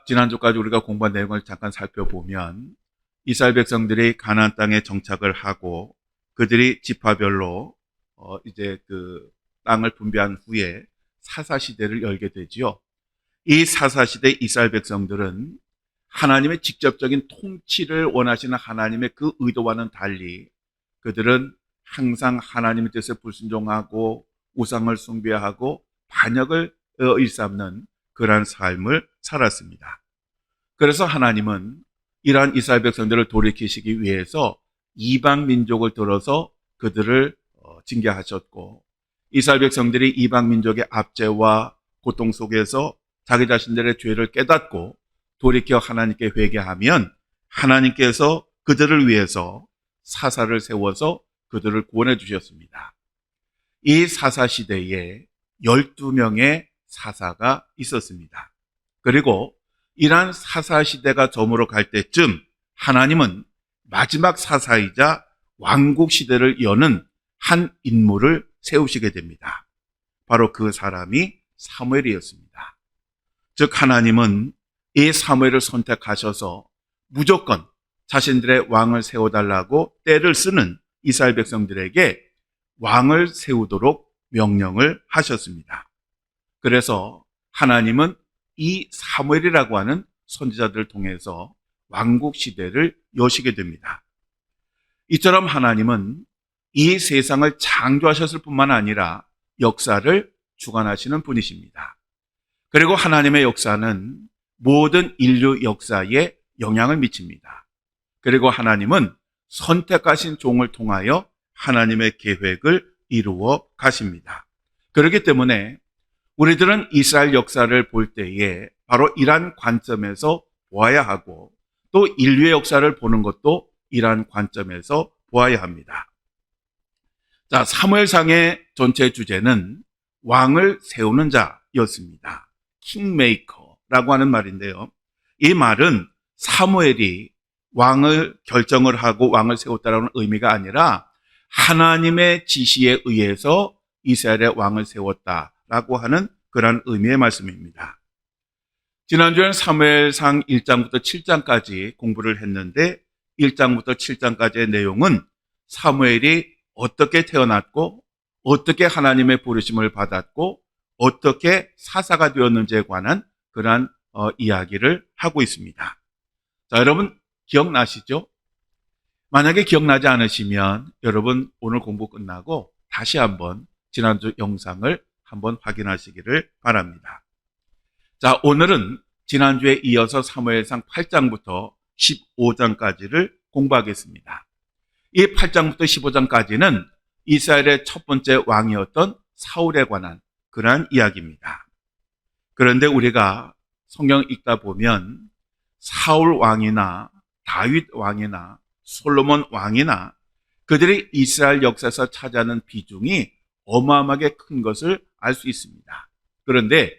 지난주까지 우리가 공부한 내용을 잠깐 살펴보면 이스라엘 백성들이 가나안 땅에 정착을 하고 그들이 지파별로 이제 그 땅을 분배한 후에 사사 시대를 열게 되지요. 이 사사 시대 이스라엘 백성들은 하나님의 직접적인 통치를 원하시는 하나님의 그 의도와는 달리 그들은 항상 하나님의 뜻에 불순종하고 우상을 숭배하고 반역을 일삼는 그러한 삶을 살았습니다. 그래서 하나님은 이러한 이스라엘 백성들을 돌이키시기 위해서 이방 민족을 들어서 그들을 징계하셨고, 이스라엘 백성들이 이방 민족의 압제와 고통 속에서 자기 자신들의 죄를 깨닫고 돌이켜 하나님께 회개하면 하나님께서 그들을 위해서 사사를 세워서 그들을 구원해 주셨습니다. 이 사사 시대에 12명의 사사가 있었습니다. 그리고 이러한 사사 시대가 저물어 갈 때쯤 하나님은 마지막 사사이자 왕국 시대를 여는 한 인물을 세우시게 됩니다. 바로 그 사람이 사무엘이었습니다. 즉 하나님은 이 사무엘을 선택하셔서 무조건 자신들의 왕을 세워달라고 때를 쓰는 이스라엘 백성들에게 왕을 세우도록 명령을 하셨습니다. 그래서 하나님은 이 사무엘이라고 하는 선지자들을 통해서 왕국 시대를 여시게 됩니다. 이처럼 하나님은 이 세상을 창조하셨을 뿐만 아니라 역사를 주관하시는 분이십니다. 그리고 하나님의 역사는 모든 인류 역사에 영향을 미칩니다. 그리고 하나님은 선택하신 종을 통하여 하나님의 계획을 이루어 가십니다. 그렇기 때문에 우리들은 이스라엘 역사를 볼 때에 바로 이러한 관점에서 보아야 하고, 또 인류의 역사를 보는 것도 이러한 관점에서 보아야 합니다. 자, 사무엘상의 전체 주제는 왕을 세우는 자였습니다. 킹메이커라고 하는 말인데요. 이 말은 사무엘이 왕을 결정을 하고 왕을 세웠다는 의미가 아니라 하나님의 지시에 의해서 이스라엘의 왕을 세웠다라고 하는 그런 의미의 말씀입니다. 지난주에는 사무엘상 1장부터 7장까지 공부를 했는데 1장부터 7장까지의 내용은 사무엘이 어떻게 태어났고 어떻게 하나님의 부르심을 받았고 어떻게 사사가 되었는지에 관한 그러한 이야기를 하고 있습니다. 자, 여러분 기억나시죠? 만약에 기억나지 않으시면 여러분 오늘 공부 끝나고 다시 한번 지난주 영상을 한번 확인하시기를 바랍니다. 자, 오늘은 지난주에 이어서 사무엘상 8장부터 15장까지를 공부하겠습니다. 이 8장부터 15장까지는 이스라엘의 첫 번째 왕이었던 사울에 관한 그러한 이야기입니다. 그런데 우리가 성경 읽다 보면 사울 왕이나 다윗 왕이나 솔로몬 왕이나 그들이 이스라엘 역사에서 차지하는 비중이 어마어마하게 큰 것을 알 수 있습니다. 그런데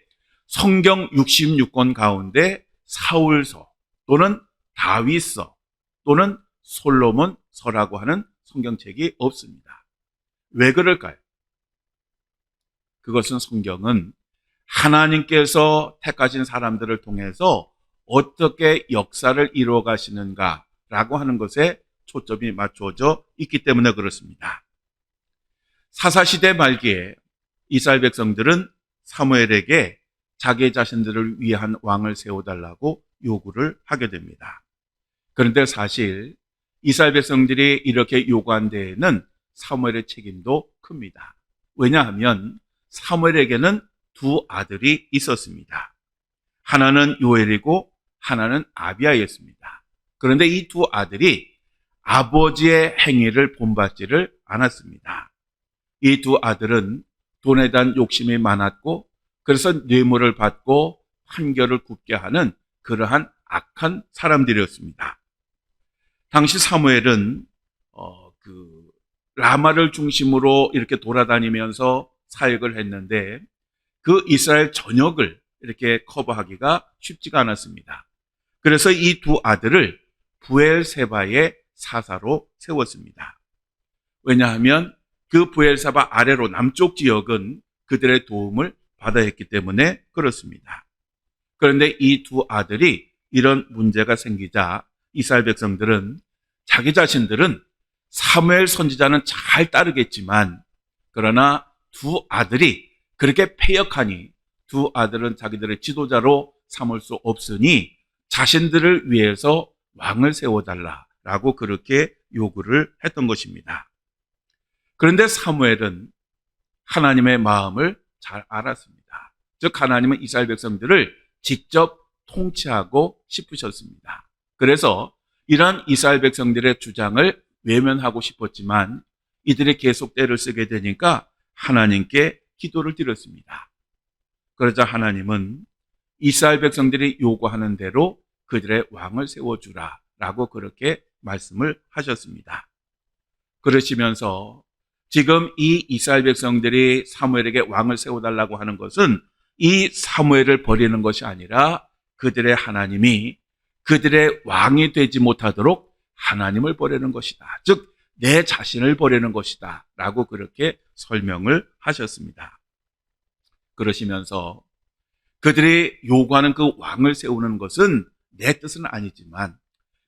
성경 66권 가운데 사울서 또는 다윗서 또는 솔로몬서라고 하는 성경책이 없습니다. 왜 그럴까요? 그것은 성경은 하나님께서 택하신 사람들을 통해서 어떻게 역사를 이루어 가시는가라고 하는 것에 초점이 맞춰져 있기 때문에 그렇습니다. 사사시대 말기에 이스라엘 백성들은 사무엘에게 자기 자신들을 위한 왕을 세워달라고 요구를 하게 됩니다. 그런데 사실 이스라엘 백성들이 이렇게 요구한 데에는 사무엘의 책임도 큽니다. 왜냐하면 사무엘에게는 두 아들이 있었습니다. 하나는 요엘이고 하나는 아비야였습니다. 그런데 이 두 아들이 아버지의 행위를 본받지를 않았습니다. 이 두 아들은 돈에 대한 욕심이 많았고 그래서 뇌물을 받고 판결을 굽게 하는 그러한 악한 사람들이었습니다. 당시 사무엘은 라마를 중심으로 이렇게 돌아다니면서 사역을 했는데 그 이스라엘 전역을 이렇게 커버하기가 쉽지가 않았습니다. 그래서 이 두 아들을 브엘세바의 사사로 세웠습니다. 왜냐하면 그 브엘세바 아래로 남쪽 지역은 그들의 도움을 받아야 했기 때문에 그렇습니다. 그런데 이 두 아들이 이런 문제가 생기자 이스라엘 백성들은 자기 자신들은 사무엘 선지자는 잘 따르겠지만 그러나 두 아들이 그렇게 패역하니 두 아들은 자기들의 지도자로 삼을 수 없으니 자신들을 위해서 왕을 세워달라라고 그렇게 요구를 했던 것입니다. 그런데 사무엘은 하나님의 마음을 잘 알았습니다. 즉 하나님은 이스라엘 백성들을 직접 통치하고 싶으셨습니다. 그래서 이러한 이스라엘 백성들의 주장을 외면하고 싶었지만 이들이 계속 때를 쓰게 되니까 하나님께 기도를 드렸습니다. 그러자 하나님은 이스라엘 백성들이 요구하는 대로 그들의 왕을 세워주라 라고 그렇게 말씀을 하셨습니다. 그러시면서 지금 이 이스라엘 백성들이 사무엘에게 왕을 세워달라고 하는 것은 이 사무엘을 버리는 것이 아니라 그들의 하나님이 그들의 왕이 되지 못하도록 하나님을 버리는 것이다. 즉 내 자신을 버리는 것이다 라고 그렇게 설명을 하셨습니다. 그러시면서 그들이 요구하는 그 왕을 세우는 것은 내 뜻은 아니지만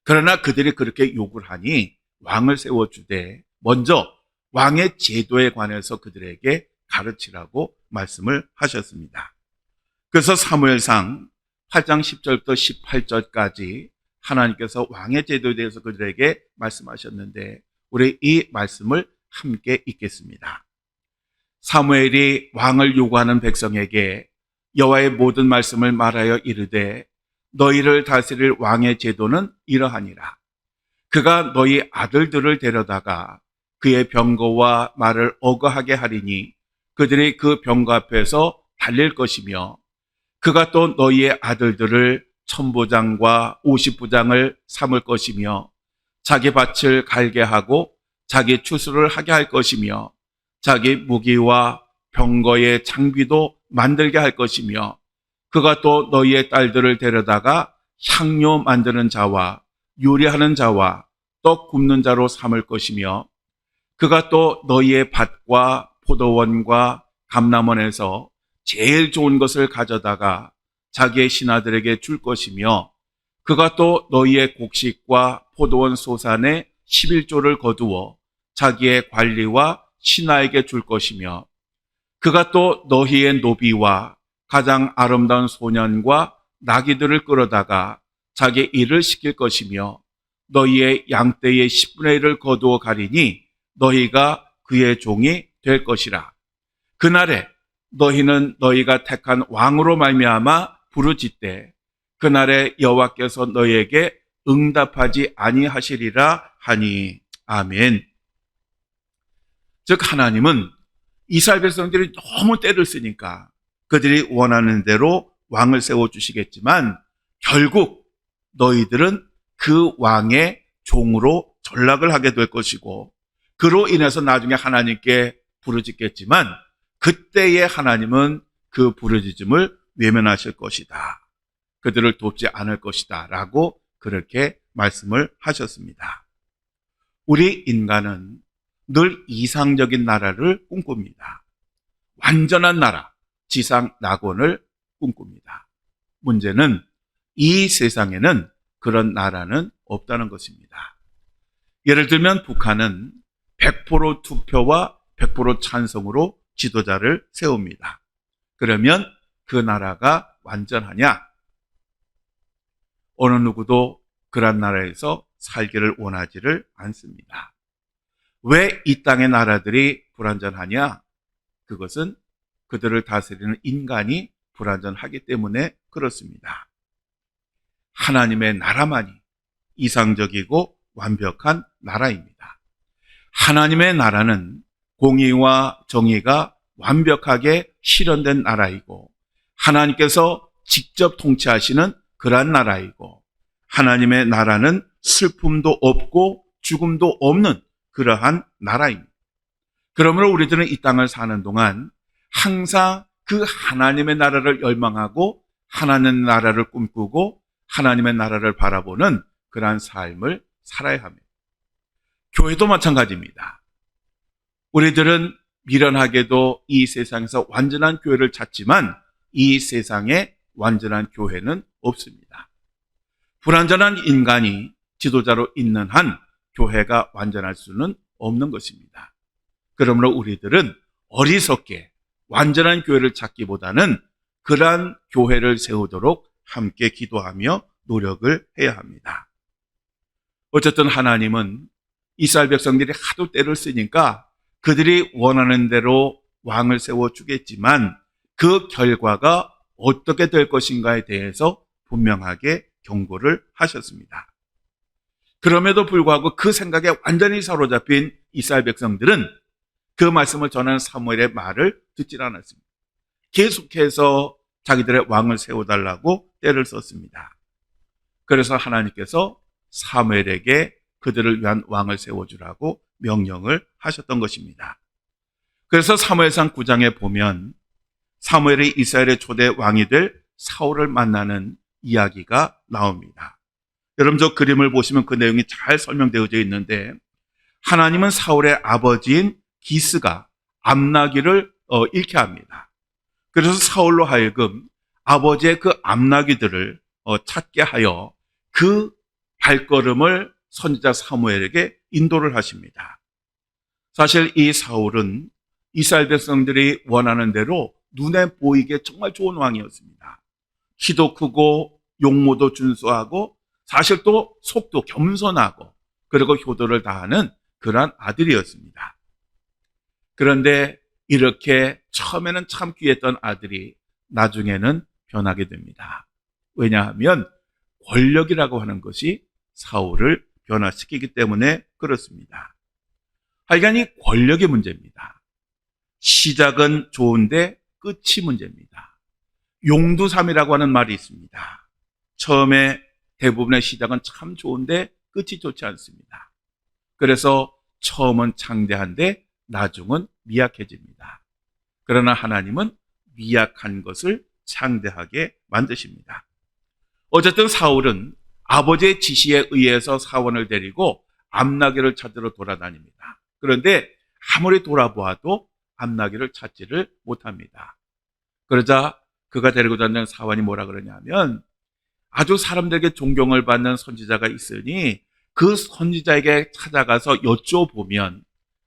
그러나 그들이 그렇게 요구를 하니 왕을 세워주되 먼저 왕의 제도에 관해서 그들에게 가르치라고 말씀을 하셨습니다. 그래서 사무엘상 8장 10절부터 18절까지 하나님께서 왕의 제도에 대해서 그들에게 말씀하셨는데 우리 이 말씀을 함께 읽겠습니다. 사무엘이 왕을 요구하는 백성에게 여호와의 모든 말씀을 말하여 이르되 너희를 다스릴 왕의 제도는 이러하니라. 그가 너희 아들들을 데려다가 그의 병거와 말을 어거하게 하리니 그들이 그 병거 앞에서 달릴 것이며 그가 또 너희의 아들들을 천부장과 50부장을 삼을 것이며 자기 밭을 갈게 하고 자기 추수를 하게 할 것이며 자기 무기와 병거의 장비도 만들게 할 것이며 그가 또 너희의 딸들을 데려다가 향료 만드는 자와 요리하는 자와 떡 굽는 자로 삼을 것이며 그가 또 너희의 밭과 포도원과 감람원에서 제일 좋은 것을 가져다가 자기의 신하들에게 줄 것이며 그가 또 너희의 곡식과 포도원 소산의 11조를 거두어 자기의 관리와 신하에게 줄 것이며 그가 또 너희의 노비와 가장 아름다운 소년과 나귀들을 끌어다가 자기 일을 시킬 것이며 너희의 양떼의 10분의 1을 거두어 가리니 너희가 그의 종이 될 것이라. 그날에 너희는 너희가 택한 왕으로 말미암아 부르짖되 그날에 여호와께서 너희에게 응답하지 아니하시리라 하니. 아멘. 즉 하나님은 이스라엘 백성들이 너무 때를 쓰니까 그들이 원하는 대로 왕을 세워주시겠지만 결국 너희들은 그 왕의 종으로 전락을 하게 될 것이고 그로 인해서 나중에 하나님께 부르짖겠지만 그때의 하나님은 그 부르짖음을 외면하실 것이다. 그들을 돕지 않을 것이다 라고 그렇게 말씀을 하셨습니다. 우리 인간은 늘 이상적인 나라를 꿈꿉니다. 완전한 나라, 지상 낙원을 꿈꿉니다. 문제는 이 세상에는 그런 나라는 없다는 것입니다. 예를 들면 북한은 100% 투표와 100% 찬성으로 지도자를 세웁니다. 그러면 그 나라가 완전하냐? 어느 누구도 그런 나라에서 살기를 원하지를 않습니다. 왜 이 땅의 나라들이 불완전하냐? 그것은 그들을 다스리는 인간이 불완전하기 때문에 그렇습니다. 하나님의 나라만이 이상적이고 완벽한 나라입니다. 하나님의 나라는 공의와 정의가 완벽하게 실현된 나라이고 하나님께서 직접 통치하시는 그러한 나라이고 하나님의 나라는 슬픔도 없고 죽음도 없는 그러한 나라입니다. 그러므로 우리들은 이 땅을 사는 동안 항상 그 하나님의 나라를 열망하고 하나님의 나라를 꿈꾸고 하나님의 나라를 바라보는 그러한 삶을 살아야 합니다. 교회도 마찬가지입니다. 우리들은 미련하게도 이 세상에서 완전한 교회를 찾지만 이 세상에 완전한 교회는 없습니다. 불완전한 인간이 지도자로 있는 한 교회가 완전할 수는 없는 것입니다. 그러므로 우리들은 어리석게 완전한 교회를 찾기보다는 그러한 교회를 세우도록 함께 기도하며 노력을 해야 합니다. 어쨌든 하나님은 이스라엘 백성들이 하도 때를 쓰니까 그들이 원하는 대로 왕을 세워주겠지만 그 결과가 어떻게 될 것인가에 대해서 분명하게 경고를 하셨습니다. 그럼에도 불구하고 그 생각에 완전히 사로잡힌 이스라엘 백성들은 그 말씀을 전하는 사무엘의 말을 듣질 않았습니다. 계속해서 자기들의 왕을 세워달라고 때를 썼습니다. 그래서 하나님께서 사무엘에게 그들을 위한 왕을 세워주라고 명령을 하셨던 것입니다. 그래서 사무엘상 9장에 보면 사무엘이 이스라엘의 초대 왕이 될 사울을 만나는 이야기가 나옵니다. 여러분 저 그림을 보시면 그 내용이 잘 설명되어져 있는데 하나님은 사울의 아버지인 기스가 암나귀를 잃게 합니다. 그래서 사울로 하여금 아버지의 그 암나귀들을 찾게 하여 그 발걸음을 선지자 사무엘에게 인도를 하십니다. 사실 이 사울은 이스라엘 백성들이 원하는 대로 눈에 보이게 정말 좋은 왕이었습니다. 키도 크고 용모도 준수하고 사실 또 속도 겸손하고 그리고 효도를 다하는 그러한 아들이었습니다. 그런데 이렇게 처음에는 참 귀했던 아들이 나중에는 변하게 됩니다. 왜냐하면 권력이라고 하는 것이 사울을 변화시키기 때문에 그렇습니다. 하여간 이 권력의 문제입니다. 시작은 좋은데 끝이 문제입니다. 용두삼이라고 하는 말이 있습니다. 처음에 대부분의 시작은 참 좋은데 끝이 좋지 않습니다. 그래서 처음은 창대한데 나중은 미약해집니다. 그러나 하나님은 미약한 것을 창대하게 만드십니다. 어쨌든 사울은 아버지의 지시에 의해서 사원을 데리고 암나귀를 찾으러 돌아다닙니다. 그런데 아무리 돌아보아도 암나귀를 찾지를 못합니다. 그러자 그가 데리고 다니는 사원이 뭐라 그러냐면 아주 사람들에게 존경을 받는 선지자가 있으니 그 선지자에게 찾아가서 여쭤보면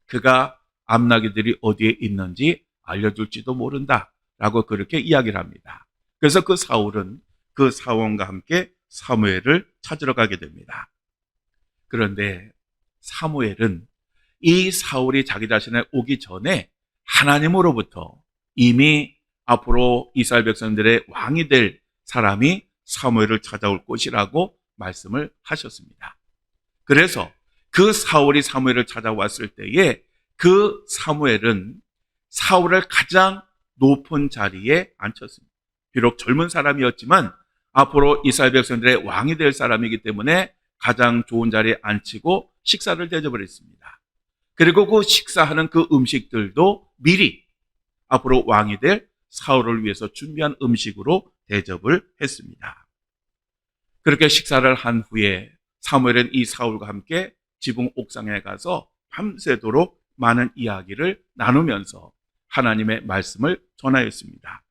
그가 암나귀들이 어디에 있는지 알려줄지도 모른다 라고 그렇게 이야기를 합니다. 그래서 그 사울은 그 사원과 함께 사무엘을 찾으러 가게 됩니다. 그런데 사무엘은 이 사울이 자기 자신에 오기 전에 하나님으로부터 이미 앞으로 이스라엘 백성들의 왕이 될 사람이 사무엘을 찾아올 것이라고 말씀을 하셨습니다. 그래서 그 사울이 사무엘을 찾아왔을 때에 그 사무엘은 사울을 가장 높은 자리에 앉혔습니다. 비록 젊은 사람이었지만 앞으로 이스라엘 백성들의 왕이 될 사람이기 때문에 가장 좋은 자리에 앉히고 식사를 대접을 했습니다. 그리고 그 식사하는 그 음식들도 미리 앞으로 왕이 될 사울을 위해서 준비한 음식으로 대접을 했습니다. 그렇게 식사를 한 후에 사무엘은 이 사울과 함께 지붕 옥상에 가서 밤새도록 많은 이야기를 나누면서 하나님의 말씀을 전하였습니다.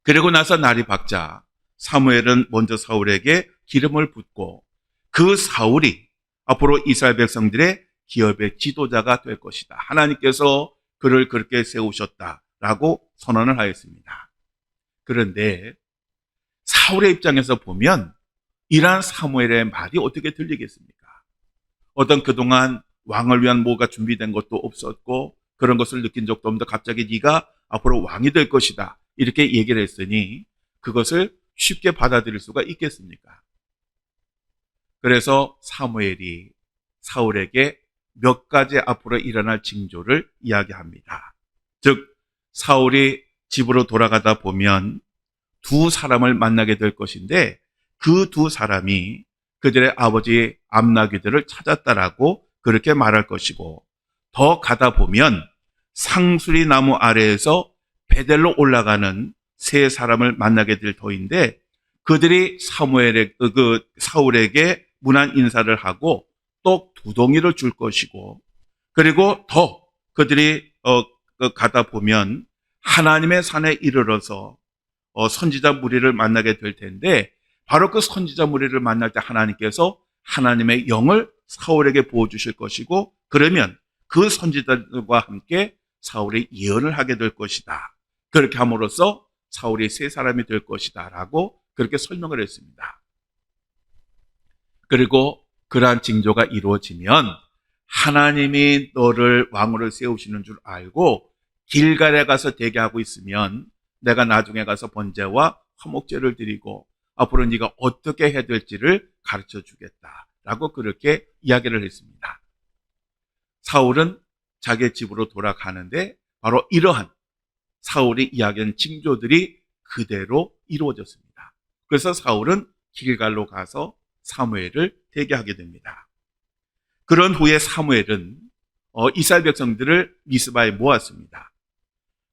그리고 나서 날이 밝자 사무엘은 먼저 사울에게 기름을 붓고 그 사울이 앞으로 이스라엘 백성들의 기업의 지도자가 될 것이다. 하나님께서 그를 그렇게 세우셨다라고 선언을 하였습니다. 그런데 사울의 입장에서 보면 이러한 사무엘의 말이 어떻게 들리겠습니까? 어떤 그동안 왕을 위한 뭐가 준비된 것도 없었고 그런 것을 느낀 적도 없는데 갑자기 네가 앞으로 왕이 될 것이다 이렇게 얘기를 했으니 그것을 쉽게 받아들일 수가 있겠습니까? 그래서 사무엘이 사울에게 몇 가지 앞으로 일어날 징조를 이야기합니다. 즉 사울이 집으로 돌아가다 보면 두 사람을 만나게 될 것인데 그 두 사람이 그들의 아버지 암나귀들을 찾았다라고 그렇게 말할 것이고 더 가다 보면 상수리 나무 아래에서 베델로 올라가는 세 사람을 만나게 될 터인데 그들이 사울에게 문안 인사를 하고 떡 2덩이를 줄 것이고 그리고 더 그들이 가다 보면 하나님의 산에 이르러서 선지자 무리를 만나게 될 텐데, 바로 그 선지자 무리를 만날 때 하나님께서 하나님의 영을 사울에게 부어주실 것이고, 그러면 그 선지자들과 함께 사울이 예언을 하게 될 것이다. 그렇게 함으로써 사울이 새 사람이 될 것이다 라고 그렇게 설명을 했습니다. 그리고 그러한 징조가 이루어지면 하나님이 너를 왕으로 세우시는 줄 알고 길갈에 가서 대기하고 있으면 내가 나중에 가서 번제와 화목제를 드리고 앞으로 네가 어떻게 해야 될지를 가르쳐 주겠다 라고 그렇게 이야기를 했습니다. 사울은 자기 집으로 돌아가는데 바로 이러한 사울이 이야기한 징조들이 그대로 이루어졌습니다. 그래서 사울은 길갈로 가서 사무엘을 대기하게 됩니다. 그런 후에 사무엘은 이스라엘 백성들을 미스바에 모았습니다.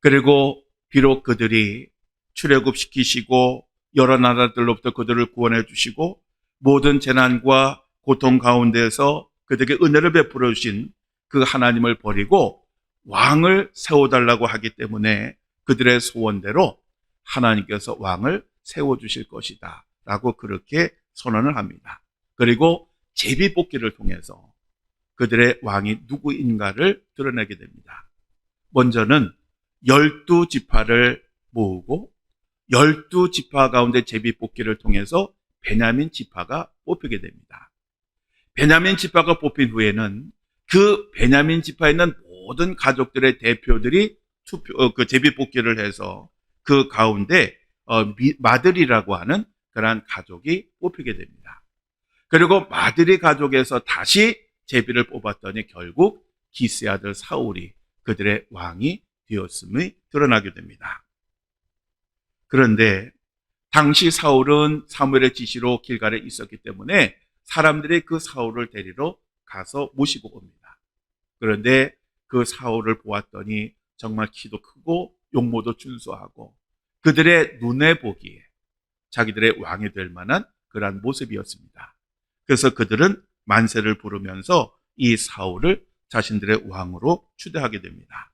그리고 비록 그들이 출애굽시키시고 여러 나라들로부터 그들을 구원해 주시고 모든 재난과 고통 가운데서 그들에게 은혜를 베풀어 주신 그 하나님을 버리고 왕을 세워달라고 하기 때문에 그들의 소원대로 하나님께서 왕을 세워주실 것이다 라고 그렇게 선언을 합니다. 그리고 제비뽑기를 통해서 그들의 왕이 누구인가를 드러내게 됩니다. 먼저는 12지파를 모으고 12지파 가운데 제비뽑기를 통해서 베냐민 지파가 뽑히게 됩니다. 베냐민 지파가 뽑힌 후에는 그 베냐민 지파에 있는 모든 가족들의 대표들이 그 제비뽑기를 해서 그 가운데 마들이라고 하는 그러한 가족이 뽑히게 됩니다. 그리고 마들이 가족에서 다시 제비를 뽑았더니 결국 기스의 아들 사울이 그들의 왕이 되었음이 드러나게 됩니다. 그런데 당시 사울은 사무엘의 지시로 길갈에 있었기 때문에 사람들이 그 사울을 데리러 가서 모시고 옵니다. 그런데 그 사울을 보았더니 정말 키도 크고 용모도 준수하고 그들의 눈에 보기에 자기들의 왕이 될 만한 그러한 모습이었습니다. 그래서 그들은 만세를 부르면서 이 사울을 자신들의 왕으로 추대하게 됩니다.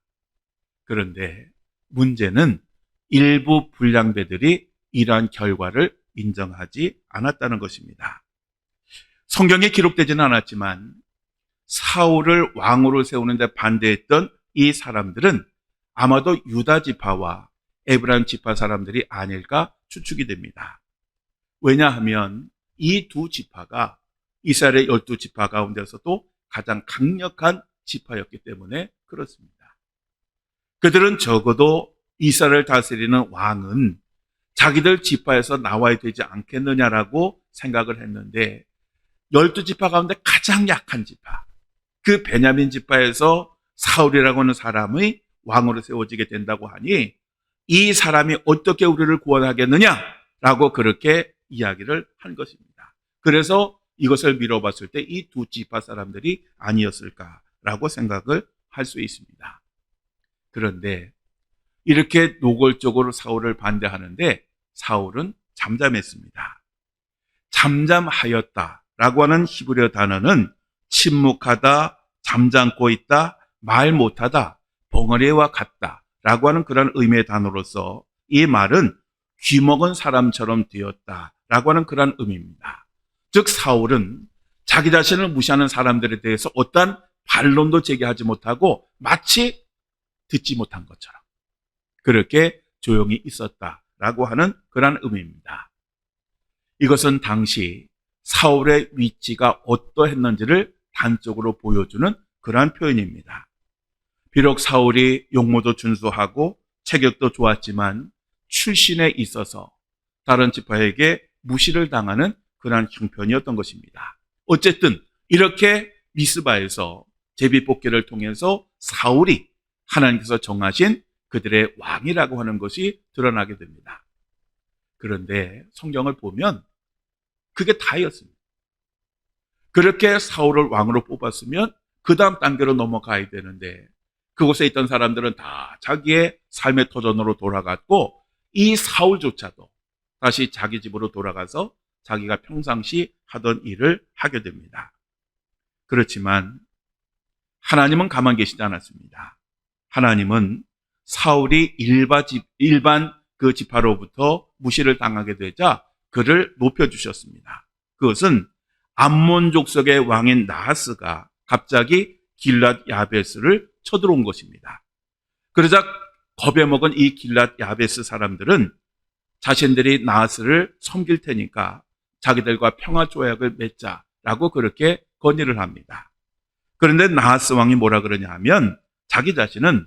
그런데 문제는 일부 불량배들이 이러한 결과를 인정하지 않았다는 것입니다. 성경에 기록되지는 않았지만 사울을 왕으로 세우는데 반대했던 이 사람들은 아마도 유다 지파와 에브라임 지파 사람들이 아닐까 추측이 됩니다. 왜냐하면 이 두 지파가 이스라엘의 12지파 가운데서도 가장 강력한 지파였기 때문에 그렇습니다. 그들은 적어도 이스라엘을 다스리는 왕은 자기들 지파에서 나와야 되지 않겠느냐라고 생각을 했는데 12지파 가운데 가장 약한 지파, 그 베냐민 지파에서 사울이라고 하는 사람이 왕으로 세워지게 된다고 하니 이 사람이 어떻게 우리를 구원하겠느냐라고 그렇게 이야기를 한 것입니다. 그래서 이것을 미뤄봤을 때 이 두 지파 사람들이 아니었을까라고 생각을 할 수 있습니다. 그런데 이렇게 노골적으로 사울을 반대하는데 사울은 잠잠했습니다. 잠잠하였다라고 하는 히브리어 단어는 침묵하다, 잠잠고 있다, 말 못하다, 벙어리와 같다라고 하는 그런 의미의 단어로서 이 말은 귀먹은 사람처럼 되었다라고 하는 그런 의미입니다. 즉 사울은 자기 자신을 무시하는 사람들에 대해서 어떠한 반론도 제기하지 못하고 마치 듣지 못한 것처럼 그렇게 조용히 있었다라고 하는 그런 의미입니다. 이것은 당시 사울의 위치가 어떠했는지를 단적으로 보여주는 그러한 표현입니다. 비록 사울이 용모도 준수하고 체격도 좋았지만 출신에 있어서 다른 지파에게 무시를 당하는 그러한 형편이었던 것입니다. 어쨌든 이렇게 미스바에서 제비뽑기를 통해서 사울이 하나님께서 정하신 그들의 왕이라고 하는 것이 드러나게 됩니다. 그런데 성경을 보면 그게 다였습니다. 그렇게 사울을 왕으로 뽑았으면 그 다음 단계로 넘어가야 되는데 그곳에 있던 사람들은 다 자기의 삶의 터전으로 돌아갔고 이 사울조차도 다시 자기 집으로 돌아가서 자기가 평상시 하던 일을 하게 됩니다. 그렇지만 하나님은 가만 계시지 않았습니다. 하나님은 사울이 일반 그 지파로부터 무시를 당하게 되자 그를 높여주셨습니다. 그것은 암몬 족속의 왕인 나하스가 갑자기 길랏 야베스를 쳐들어온 것입니다. 그러자 겁에 먹은 이 길랏 야베스 사람들은 자신들이 나하스를 섬길 테니까 자기들과 평화 조약을 맺자라고 그렇게 건의를 합니다. 그런데 나하스 왕이 뭐라 그러냐 하면 자기 자신은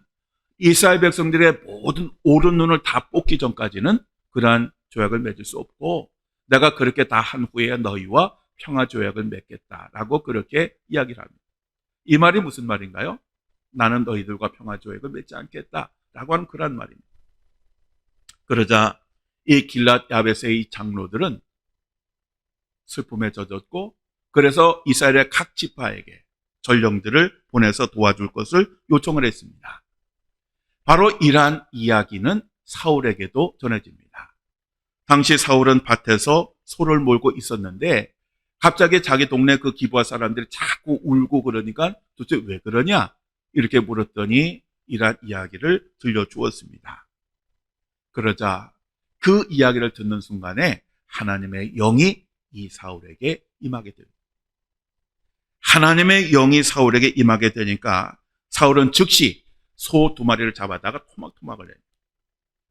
이스라엘 백성들의 모든 오른 눈을 다 뽑기 전까지는 그러한 조약을 맺을 수 없고 내가 그렇게 다 한 후에 너희와 평화 조약을 맺겠다라고 그렇게 이야기를 합니다. 이 말이 무슨 말인가요? 나는 너희들과 평화 조약을 맺지 않겠다라고 하는 그런 말입니다. 그러자 이 길랏 야베스의 장로들은 슬픔에 젖었고 그래서 이스라엘의 각 지파에게 전령들을 보내서 도와줄 것을 요청을 했습니다. 바로 이러한 이야기는 사울에게도 전해집니다. 당시 사울은 밭에서 소를 몰고 있었는데 갑자기 자기 동네 그 기브아 사람들이 자꾸 울고 그러니까 도대체 왜 그러냐? 이렇게 물었더니 이러한 이야기를 들려주었습니다. 그러자 그 이야기를 듣는 순간에 하나님의 영이 이 사울에게 임하게 됩니다. 하나님의 영이 사울에게 임하게 되니까 사울은 즉시 소 2마리를 잡아다가 토막토막을 해요.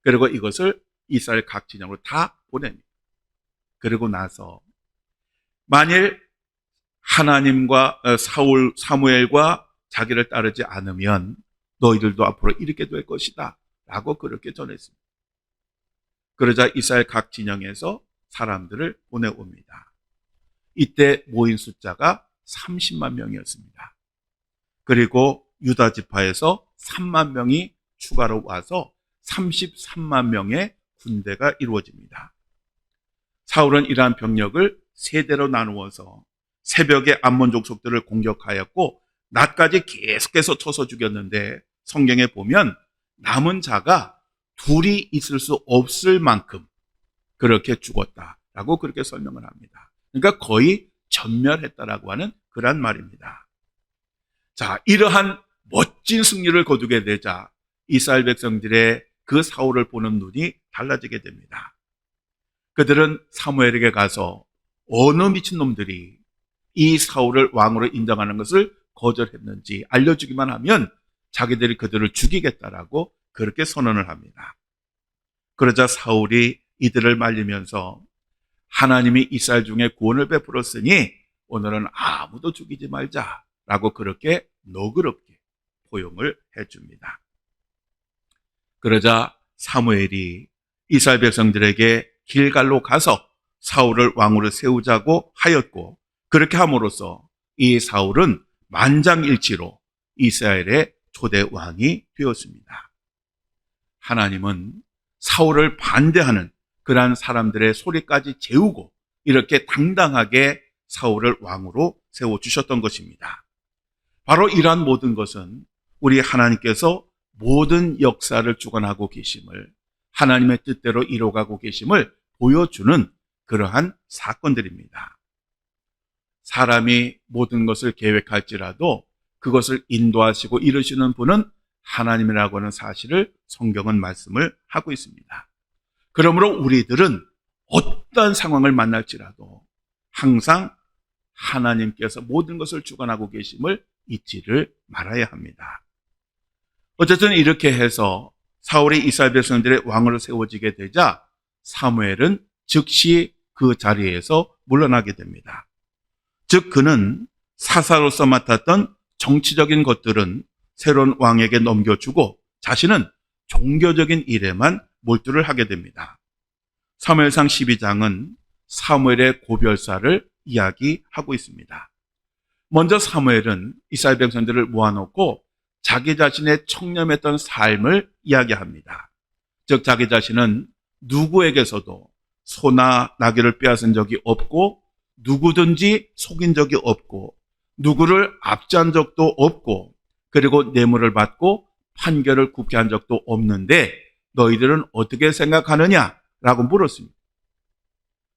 그리고 이것을 이스라엘 각 진영으로 다 보냅니다. 그리고 나서 만일 하나님과 사무엘과 자기를 따르지 않으면 너희들도 앞으로 이렇게 될 것이다 라고 그렇게 전했습니다. 그러자 이스라엘 각 진영에서 사람들을 보내옵니다. 이때 모인 숫자가 30만 명이었습니다. 그리고 유다 지파에서 3만 명이 추가로 와서 33만 명의 군대가 이루어집니다. 사울은 이러한 병력을 세 대로 나누어서 새벽에 암몬 족속들을 공격하였고 낮까지 계속해서 쳐서 죽였는데 성경에 보면 남은 자가 둘이 있을 수 없을 만큼 그렇게 죽었다라고 그렇게 설명을 합니다. 그러니까 거의 전멸했다라고 하는 그런 말입니다. 자, 이러한 멋진 승리를 거두게 되자 이스라엘 백성들의 그 사울을 보는 눈이 달라지게 됩니다. 그들은 사무엘에게 가서 어느 미친놈들이 이 사울을 왕으로 인정하는 것을 거절했는지 알려주기만 하면 자기들이 그들을 죽이겠다라고 그렇게 선언을 합니다. 그러자 사울이 이들을 말리면서 하나님이 이스라엘 중에 구원을 베풀었으니 오늘은 아무도 죽이지 말자라고 그렇게 너그럽게 포용을 해줍니다. 그러자 사무엘이 이스라엘 백성들에게 길갈로 가서 사울을 왕으로 세우자고 하였고 그렇게 함으로써 이 사울은 만장일치로 이스라엘의 초대 왕이 되었습니다. 하나님은 사울을 반대하는 그러한 사람들의 소리까지 재우고 이렇게 당당하게 사울을 왕으로 세워주셨던 것입니다. 바로 이러한 모든 것은 우리 하나님께서 모든 역사를 주관하고 계심을 하나님의 뜻대로 이루어가고 계심을 보여주는 그러한 사건들입니다. 사람이 모든 것을 계획할지라도 그것을 인도하시고 이루시는 분은 하나님이라고 하는 사실을 성경은 말씀을 하고 있습니다. 그러므로 우리들은 어떤 상황을 만날지라도 항상 하나님께서 모든 것을 주관하고 계심을 잊지를 말아야 합니다. 어쨌든 이렇게 해서 사울이 이스라엘 백성들의 왕으로 세워지게 되자 사무엘은 즉시 그 자리에서 물러나게 됩니다. 즉 그는 사사로서 맡았던 정치적인 것들은 새로운 왕에게 넘겨주고 자신은 종교적인 일에만 몰두를 하게 됩니다. 사무엘상 12장은 사무엘의 고별사를 이야기하고 있습니다. 먼저 사무엘은 이스라엘 백성들을 모아놓고 자기 자신의 청렴했던 삶을 이야기합니다. 즉 자기 자신은 누구에게서도 소나 나귀를 빼앗은 적이 없고 누구든지 속인 적이 없고 누구를 압제한 적도 없고 그리고 뇌물을 받고 판결을 굽게 한 적도 없는데 너희들은 어떻게 생각하느냐라고 물었습니다.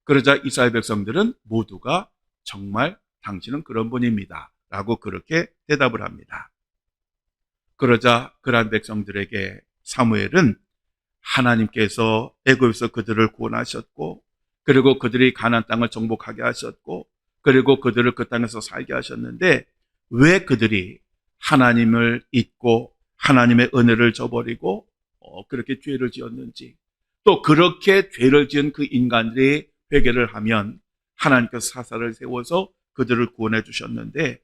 그러자 이스라엘 백성들은 모두가 정말 당신은 그런 분입니다 라고 그렇게 대답을 합니다. 그러자 그러한 백성들에게 사무엘은 하나님께서 애굽에서 그들을 구원하셨고, 그리고 그들이 가나안 땅을 정복하게 하셨고, 그리고 그들을 그 땅에서 살게 하셨는데, 왜 그들이 하나님을 잊고 하나님의 은혜를 저버리고 그렇게 죄를 지었는지, 또 그렇게 죄를 지은 그 인간들이 회개를 하면 하나님께서 사사를 세워서 그들을 구원해 주셨는데,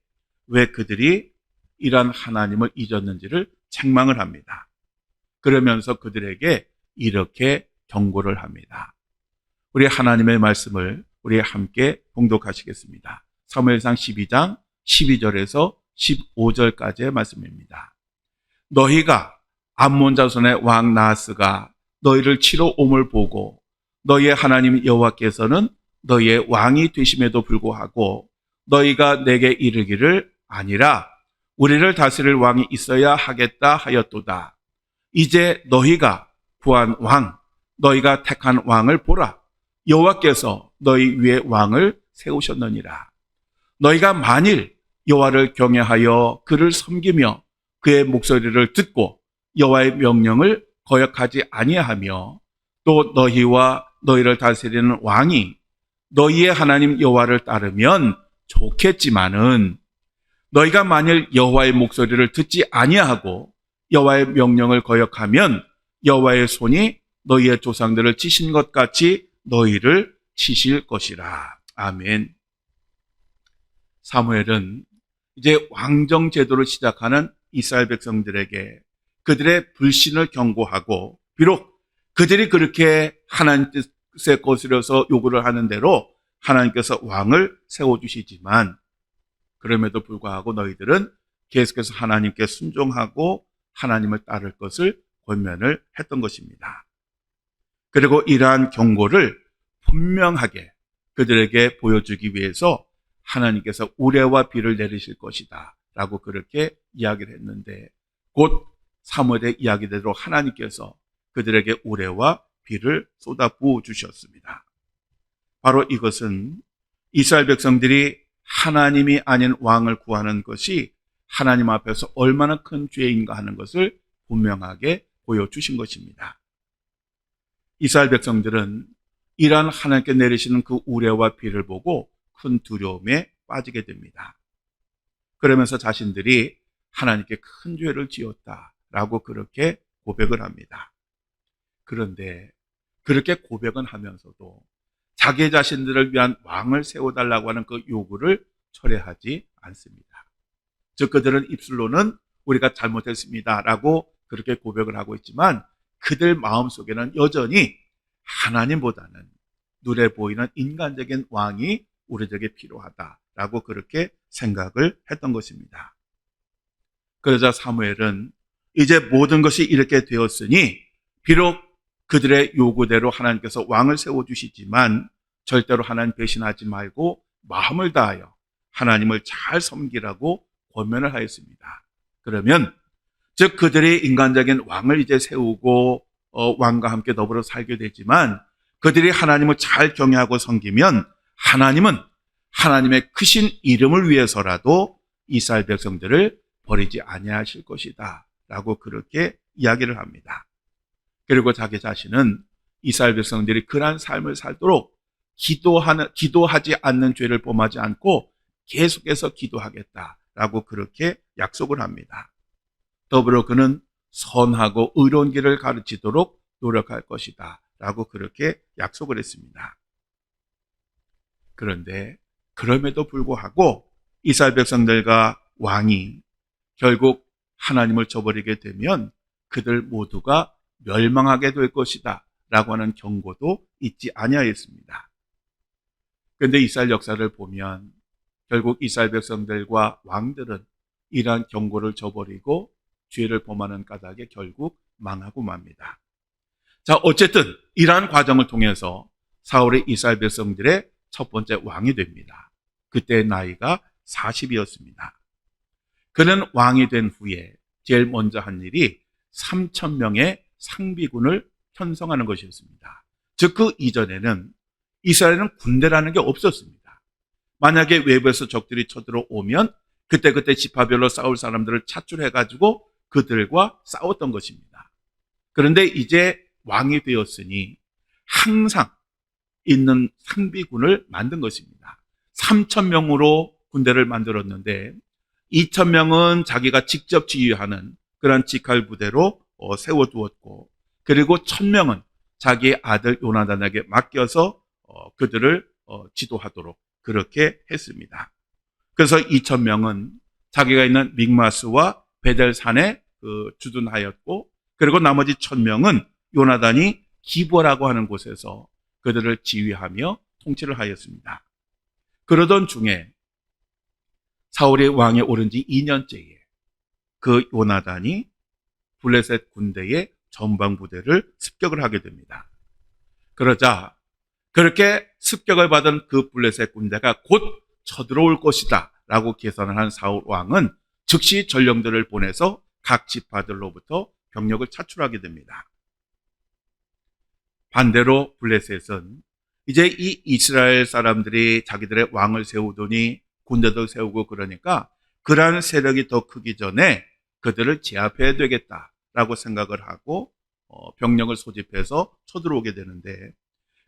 왜 그들이 이러한 하나님을 잊었는지를 책망을 합니다. 그러면서 그들에게 이렇게 경고를 합니다. 우리 하나님의 말씀을 우리 함께 봉독하시겠습니다. 사무엘상 12장 12절에서 15절까지의 말씀입니다. 너희가 암몬 자손의 왕 나하스가 너희를 치러 옴을 보고 너희의 하나님 여호와께서는 너희의 왕이 되심에도 불구하고 너희가 내게 이르기를 아니라 우리를 다스릴 왕이 있어야 하겠다 하였도다. 이제 너희가 구한 왕, 너희가 택한 왕을 보라. 여호와께서 너희 위에 왕을 세우셨느니라. 너희가 만일 여호와를 경외하여 그를 섬기며 그의 목소리를 듣고 여호와의 명령을 거역하지 아니하며 또 너희와 너희를 다스리는 왕이 너희의 하나님 여호와를 따르면 좋겠지만은, 너희가 만일 여호와의 목소리를 듣지 아니하고 여호와의 명령을 거역하면 여호와의 손이 너희의 조상들을 치신 것 같이 너희를 치실 것이라. 아멘. 사무엘은 이제 왕정 제도를 시작하는 이스라엘 백성들에게 그들의 불신을 경고하고, 비록 그들이 그렇게 하나님 뜻에 거스려서 요구를 하는 대로 하나님께서 왕을 세워주시지만, 그럼에도 불구하고 너희들은 계속해서 하나님께 순종하고 하나님을 따를 것을 권면을 했던 것입니다. 그리고 이러한 경고를 분명하게 그들에게 보여주기 위해서 하나님께서 우레와 비를 내리실 것이다 라고 그렇게 이야기를 했는데, 곧 사무엘의 이야기대로 하나님께서 그들에게 우레와 비를 쏟아부어 주셨습니다. 바로 이것은 이스라엘 백성들이 하나님이 아닌 왕을 구하는 것이 하나님 앞에서 얼마나 큰 죄인가 하는 것을 분명하게 보여주신 것입니다. 이스라엘 백성들은 이러한 하나님께 내리시는 그 우레와 비를 보고 큰 두려움에 빠지게 됩니다. 그러면서 자신들이 하나님께 큰 죄를 지었다라고 그렇게 고백을 합니다. 그런데 그렇게 고백은 하면서도 자기 자신들을 위한 왕을 세워달라고 하는 그 요구를 철회하지 않습니다. 즉 그들은 입술로는 우리가 잘못했습니다 라고 그렇게 고백을 하고 있지만, 그들 마음속에는 여전히 하나님보다는 눈에 보이는 인간적인 왕이 우리에게 필요하다라고 그렇게 생각을 했던 것입니다. 그러자 사무엘은 이제 모든 것이 이렇게 되었으니 비록 그들의 요구대로 하나님께서 왕을 세워주시지만 절대로 하나님 배신하지 말고 마음을 다하여 하나님을 잘 섬기라고 권면을 하였습니다. 그러면 즉 그들이 인간적인 왕을 이제 세우고 왕과 함께 더불어 살게 되지만, 그들이 하나님을 잘 경외하고 섬기면 하나님은 하나님의 크신 이름을 위해서라도 이스라엘 백성들을 버리지 아니하실 것이다 라고 그렇게 이야기를 합니다. 그리고 자기 자신은 이스라엘 백성들이 그러한 삶을 살도록 기도하지 않는 죄를 범하지 않고 계속해서 기도하겠다라고 그렇게 약속을 합니다. 더불어 그는 선하고 의로운 길을 가르치도록 노력할 것이다 라고 그렇게 약속을 했습니다. 그런데 그럼에도 불구하고 이스라엘 백성들과 왕이 결국 하나님을 저버리게 되면 그들 모두가 멸망하게 될 것이다 라고 하는 경고도 잊지 아니하였습니다. 그런데 이스라엘 역사를 보면 결국 이스라엘 백성들과 왕들은 이러한 경고를 저버리고 죄를 범하는 까닭에 결국 망하고 맙니다. 자, 어쨌든 이러한 과정을 통해서 사울이 이스라엘 백성들의 첫 번째 왕이 됩니다. 그때의 나이가 40이었습니다. 그는 왕이 된 후에 제일 먼저 한 일이 3,000명의 상비군을 편성하는 것이었습니다. 즉 그 이전에는 이스라엘은 군대라는 게 없었습니다. 만약에 외부에서 적들이 쳐들어오면 그때 지파별로 싸울 사람들을 차출해가지고 그들과 싸웠던 것입니다. 그런데 이제 왕이 되었으니 항상 있는 상비군을 만든 것입니다. 3,000명으로 군대를 만들었는데 2,000명은 자기가 직접 지휘하는 그런 직할 부대로 세워두었고, 그리고 1,000명은 자기 아들 요나단에게 맡겨서 그들을 지도하도록 그렇게 했습니다. 그래서 2,000명은 자기가 있는 믹마스와 베델산에 주둔하였고, 그리고 나머지 1,000명은 요나단이 기브라고 하는 곳에서 그들을 지휘하며 통치를 하였습니다. 그러던 중에 사울이 왕에 오른 지 2년째에 그 요나단이 블레셋 군대의 전방 부대를 습격을 하게 됩니다. 그러자 그렇게 습격을 받은 그 블레셋 군대가 곧 쳐들어올 것이다 라고 계산을 한 사울 왕은 즉시 전령들을 보내서 각 지파들로부터 병력을 차출하게 됩니다. 반대로 블레셋은 이제 이 이스라엘 사람들이 자기들의 왕을 세우더니 군대도 세우고 그러니까 그러한 세력이 더 크기 전에 그들을 제압해야 되겠다라고 생각을 하고 병력을 소집해서 쳐들어오게 되는데,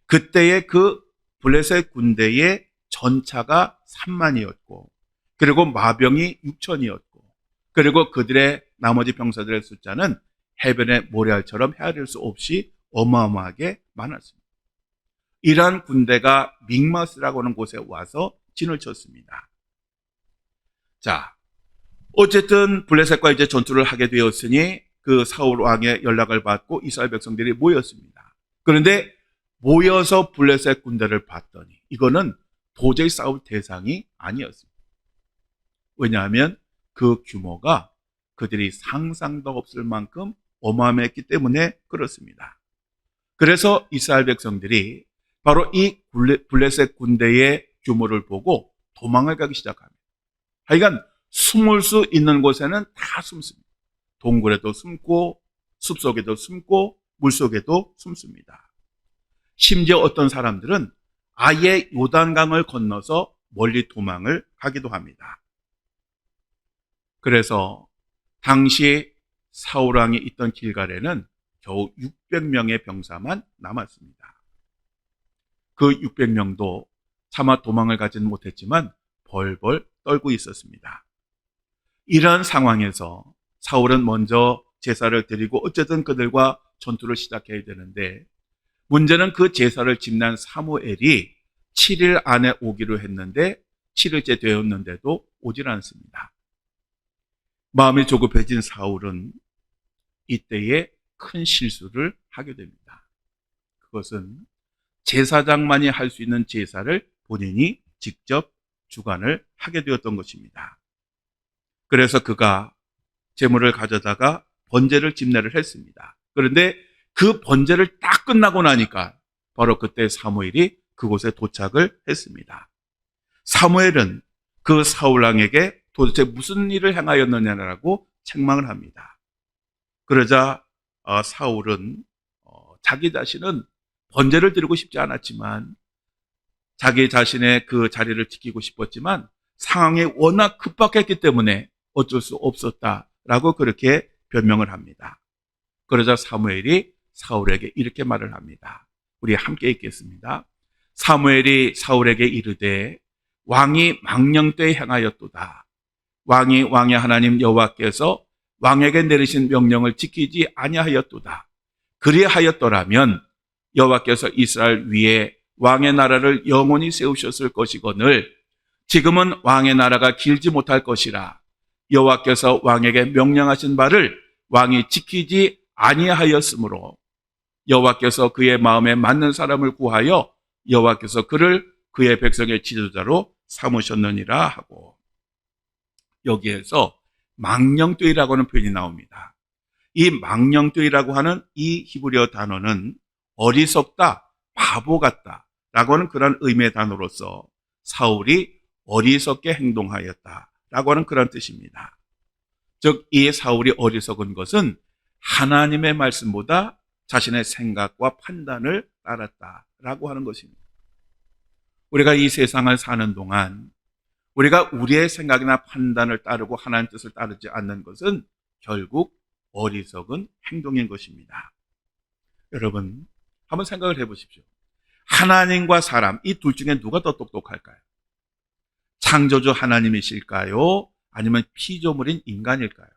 그때의 그 블레셋 군대의 전차가 3만이었고 그리고 마병이 6천이었고 그리고 그들의 나머지 병사들의 숫자는 해변의 모래알처럼 헤아릴 수 없이 어마어마하게 많았습니다. 이러한 군대가 믹마스라고 하는 곳에 와서 진을 쳤습니다. 자, 어쨌든 블레셋과 이제 전투를 하게 되었으니 그 사울 왕의 연락을 받고 이스라엘 백성들이 모였습니다. 그런데 모여서 블레셋 군대를 봤더니 이거는 도저히 싸울 대상이 아니었습니다. 왜냐하면 그 규모가 그들이 상상도 없을 만큼 어마어마했기 때문에 그렇습니다. 그래서 이스라엘 백성들이 바로 이 블레셋 군대의 규모를 보고 도망을 가기 시작합니다. 하여간 숨을 수 있는 곳에는 다 숨습니다. 동굴에도 숨고 숲속에도 숨고 물속에도 숨습니다. 심지어 어떤 사람들은 아예 요단강을 건너서 멀리 도망을 가기도 합니다. 그래서 당시 사울 왕이 있던 길갈에는 겨우 600명의 병사만 남았습니다. 그 600명도 차마 도망을 가지는 못했지만 벌벌 떨고 있었습니다. 이러한 상황에서 사울은 먼저 제사를 드리고 어쨌든 그들과 전투를 시작해야 되는데, 문제는 그 제사를 집난 사무엘이 7일 안에 오기로 했는데 7일째 되었는데도 오질 않습니다. 마음이 조급해진 사울은 이때에 큰 실수를 하게 됩니다. 그것은 제사장만이 할 수 있는 제사를 본인이 직접 주관을 하게 되었던 것입니다. 그래서 그가 제물을 가져다가 번제를 집례를 했습니다. 그런데 그 번제를 딱 끝나고 나니까 바로 그때 사무엘이 그곳에 도착을 했습니다. 사무엘은 그 사울 왕에게 도대체 무슨 일을 행하였느냐라고 책망을 합니다. 그러자 사울은 자기 자신은 번제를 드리고 싶지 않았지만 자기 자신의 그 자리를 지키고 싶었지만 상황이 워낙 급박했기 때문에 어쩔 수 없었다라고 그렇게 변명을 합니다. 그러자 사무엘이 사울에게 이렇게 말을 합니다. 우리 함께 읽겠습니다. 사무엘이 사울에게 이르되 왕이 망령되이 행하였도다. 왕이 왕의 하나님 여호와께서 왕에게 내리신 명령을 지키지 아니하였도다. 그리하였더라면 여호와께서 이스라엘 위에 왕의 나라를 영원히 세우셨을 것이거늘 지금은 왕의 나라가 길지 못할 것이라. 여호와께서 왕에게 명령하신 바를 왕이 지키지 아니하였으므로 여호와께서 그의 마음에 맞는 사람을 구하여 여호와께서 그를 그의 백성의 지도자로 삼으셨느니라 하고, 여기에서 망령되이라고 하는 표현이 나옵니다. 이 망령되이라고 하는 이 히브리어 단어는 어리석다, 바보 같다 라고 하는 그런 의미의 단어로서 사울이 어리석게 행동하였다라고 하는 그런 뜻입니다. 즉, 이 사울이 어리석은 것은 하나님의 말씀보다 자신의 생각과 판단을 따랐다라고 하는 것입니다. 우리가 이 세상을 사는 동안 우리가 우리의 생각이나 판단을 따르고 하나님 뜻을 따르지 않는 것은 결국 어리석은 행동인 것입니다. 여러분, 한번 생각을 해보십시오. 하나님과 사람, 이 둘 중에 누가 더 똑똑할까요? 창조주 하나님이실까요? 아니면 피조물인 인간일까요?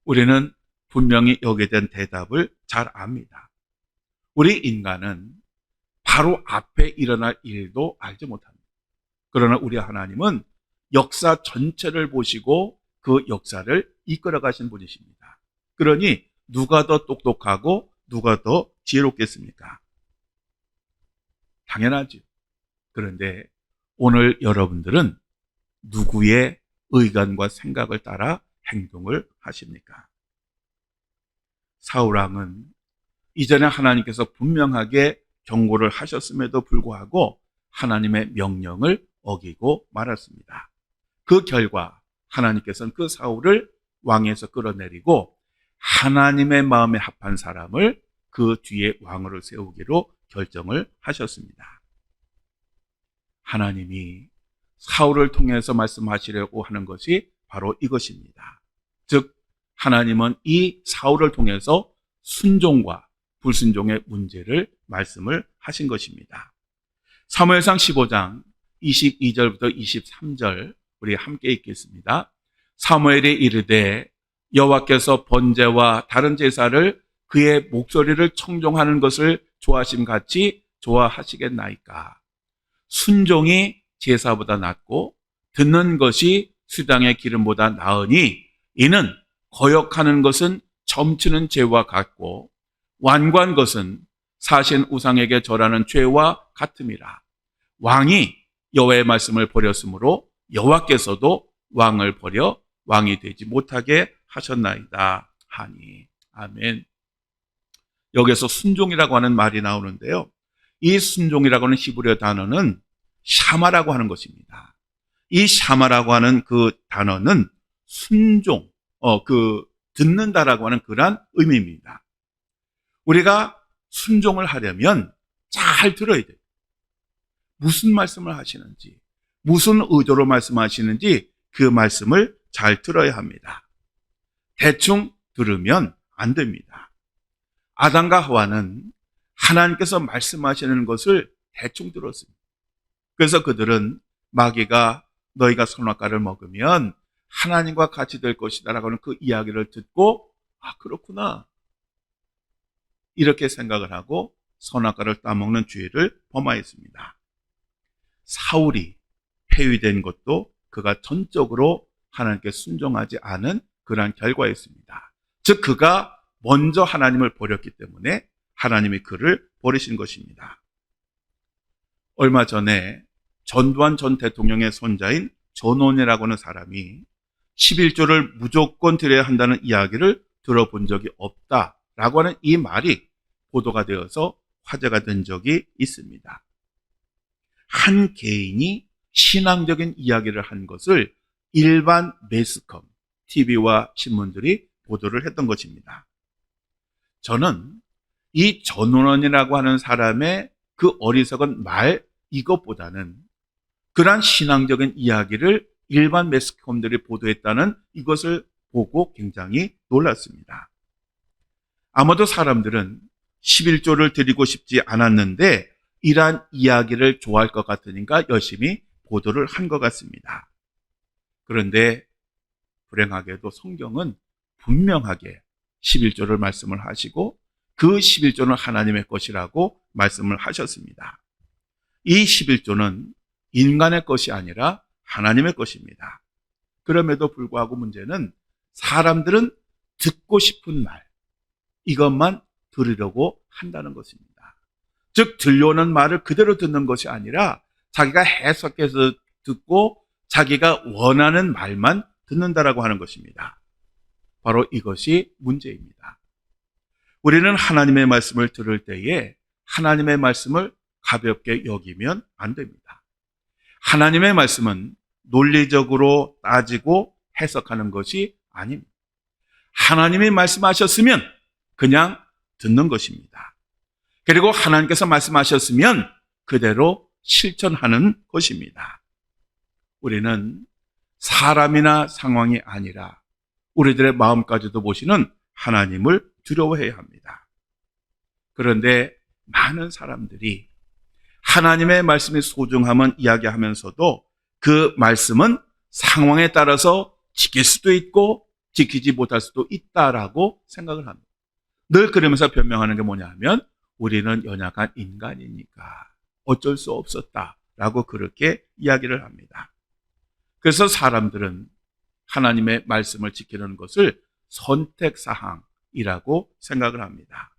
우리는 분명히 여기에 대한 대답을 잘 압니다. 우리 인간은 바로 앞에 일어날 일도 알지 못합니다. 그러나 우리 하나님은 역사 전체를 보시고 그 역사를 이끌어 가신 분이십니다. 그러니 누가 더 똑똑하고 누가 더 지혜롭겠습니까? 당연하죠. 그런데 오늘 여러분들은 누구의 의견과 생각을 따라 행동을 하십니까? 사울왕은 이전에 하나님께서 분명하게 경고를 하셨음에도 불구하고 하나님의 명령을 어기고 말았습니다. 그 결과 하나님께서는 그 사울을 왕에서 끌어내리고 하나님의 마음에 합한 사람을 그 뒤에 왕으로 세우기로 결정을 하셨습니다. 하나님이 사울을 통해서 말씀하시려고 하는 것이 바로 이것입니다. 즉 하나님은 이 사울을 통해서 순종과 불순종의 문제를 말씀을 하신 것입니다. 사무엘상 15장 22절부터 23절 우리 함께 읽겠습니다. 사무엘이 이르되 여호와께서 번제와 다른 제사를 그의 목소리를 청종하는 것을 좋아하심 같이 좋아하시겠나이까. 순종이 제사보다 낫고 듣는 것이 수당의 기름보다 나으니 이는 거역하는 것은 점치는 죄와 같고 완고한 것은 사신 우상에게 절하는 죄와 같음이라. 왕이 여호와의 말씀을 버렸으므로 여호와께서도 왕을 버려 왕이 되지 못하게 하셨나이다 하니. 아멘. 여기서 순종이라고 하는 말이 나오는데요. 이 순종이라고 하는 히브리어 단어는 샤마라고 하는 것입니다. 이 샤마라고 하는 그 단어는 순종, 듣는다라고 하는 그러한 의미입니다. 우리가 순종을 하려면 잘 들어야 돼요. 무슨 말씀을 하시는지, 무슨 의도로 말씀하시는지 그 말씀을 잘 들어야 합니다. 대충 들으면 안 됩니다. 아담과 하와는 하나님께서 말씀하시는 것을 대충 들었습니다. 그래서 그들은 마귀가 너희가 선악과를 먹으면 하나님과 같이 될 것이다 라고 하는 그 이야기를 듣고 그렇구나 이렇게 생각을 하고 선악과를 따먹는 죄를 범하였습니다. 사울이 폐위된 것도 그가 전적으로 하나님께 순종하지 않은 그러한 결과였습니다. 즉 그가 먼저 하나님을 버렸기 때문에 하나님이 그를 버리신 것입니다. 얼마 전에 전두환 전 대통령의 손자인 전원이라고 하는 사람이 11조를 무조건 드려야 한다는 이야기를 들어본 적이 없다라고 하는 이 말이 보도가 되어서 화제가 된 적이 있습니다. 한 개인이 신앙적인 이야기를 한 것을 일반 매스컴, TV와 신문들이 보도를 했던 것입니다. 저는 이 전원이라고 하는 사람의 그 어리석은 말 이것보다는 그러한 신앙적인 이야기를 일반 매스컴들이 보도했다는 이것을 보고 굉장히 놀랐습니다. 아마도 사람들은 11조를 드리고 싶지 않았는데 이러한 이야기를 좋아할 것 같으니까 열심히 보도를 한 것 같습니다. 그런데 불행하게도 성경은 분명하게 11조를 말씀을 하시고 그 11조는 하나님의 것이라고 말씀을 하셨습니다. 이 11조는 인간의 것이 아니라 하나님의 것입니다. 그럼에도 불구하고 문제는 사람들은 듣고 싶은 말, 이것만 들으려고 한다는 것입니다. 즉 들려오는 말을 그대로 듣는 것이 아니라 자기가 해석해서 듣고 자기가 원하는 말만 듣는다라고 하는 것입니다. 바로 이것이 문제입니다. 우리는 하나님의 말씀을 들을 때에 하나님의 말씀을 가볍게 여기면 안 됩니다. 하나님의 말씀은 논리적으로 따지고 해석하는 것이 아닙니다. 하나님이 말씀하셨으면 그냥 듣는 것입니다. 그리고 하나님께서 말씀하셨으면 그대로 실천하는 것입니다. 우리는 사람이나 상황이 아니라 우리들의 마음까지도 보시는 하나님을 두려워해야 합니다. 그런데 많은 사람들이 하나님의 말씀의 소중함은 이야기하면서도 그 말씀은 상황에 따라서 지킬 수도 있고 지키지 못할 수도 있다라고 생각을 합니다. 늘 그러면서 변명하는 게 뭐냐 하면 우리는 연약한 인간이니까 어쩔 수 없었다라고 그렇게 이야기를 합니다. 그래서 사람들은 하나님의 말씀을 지키는 것을 선택사항이라고 생각을 합니다.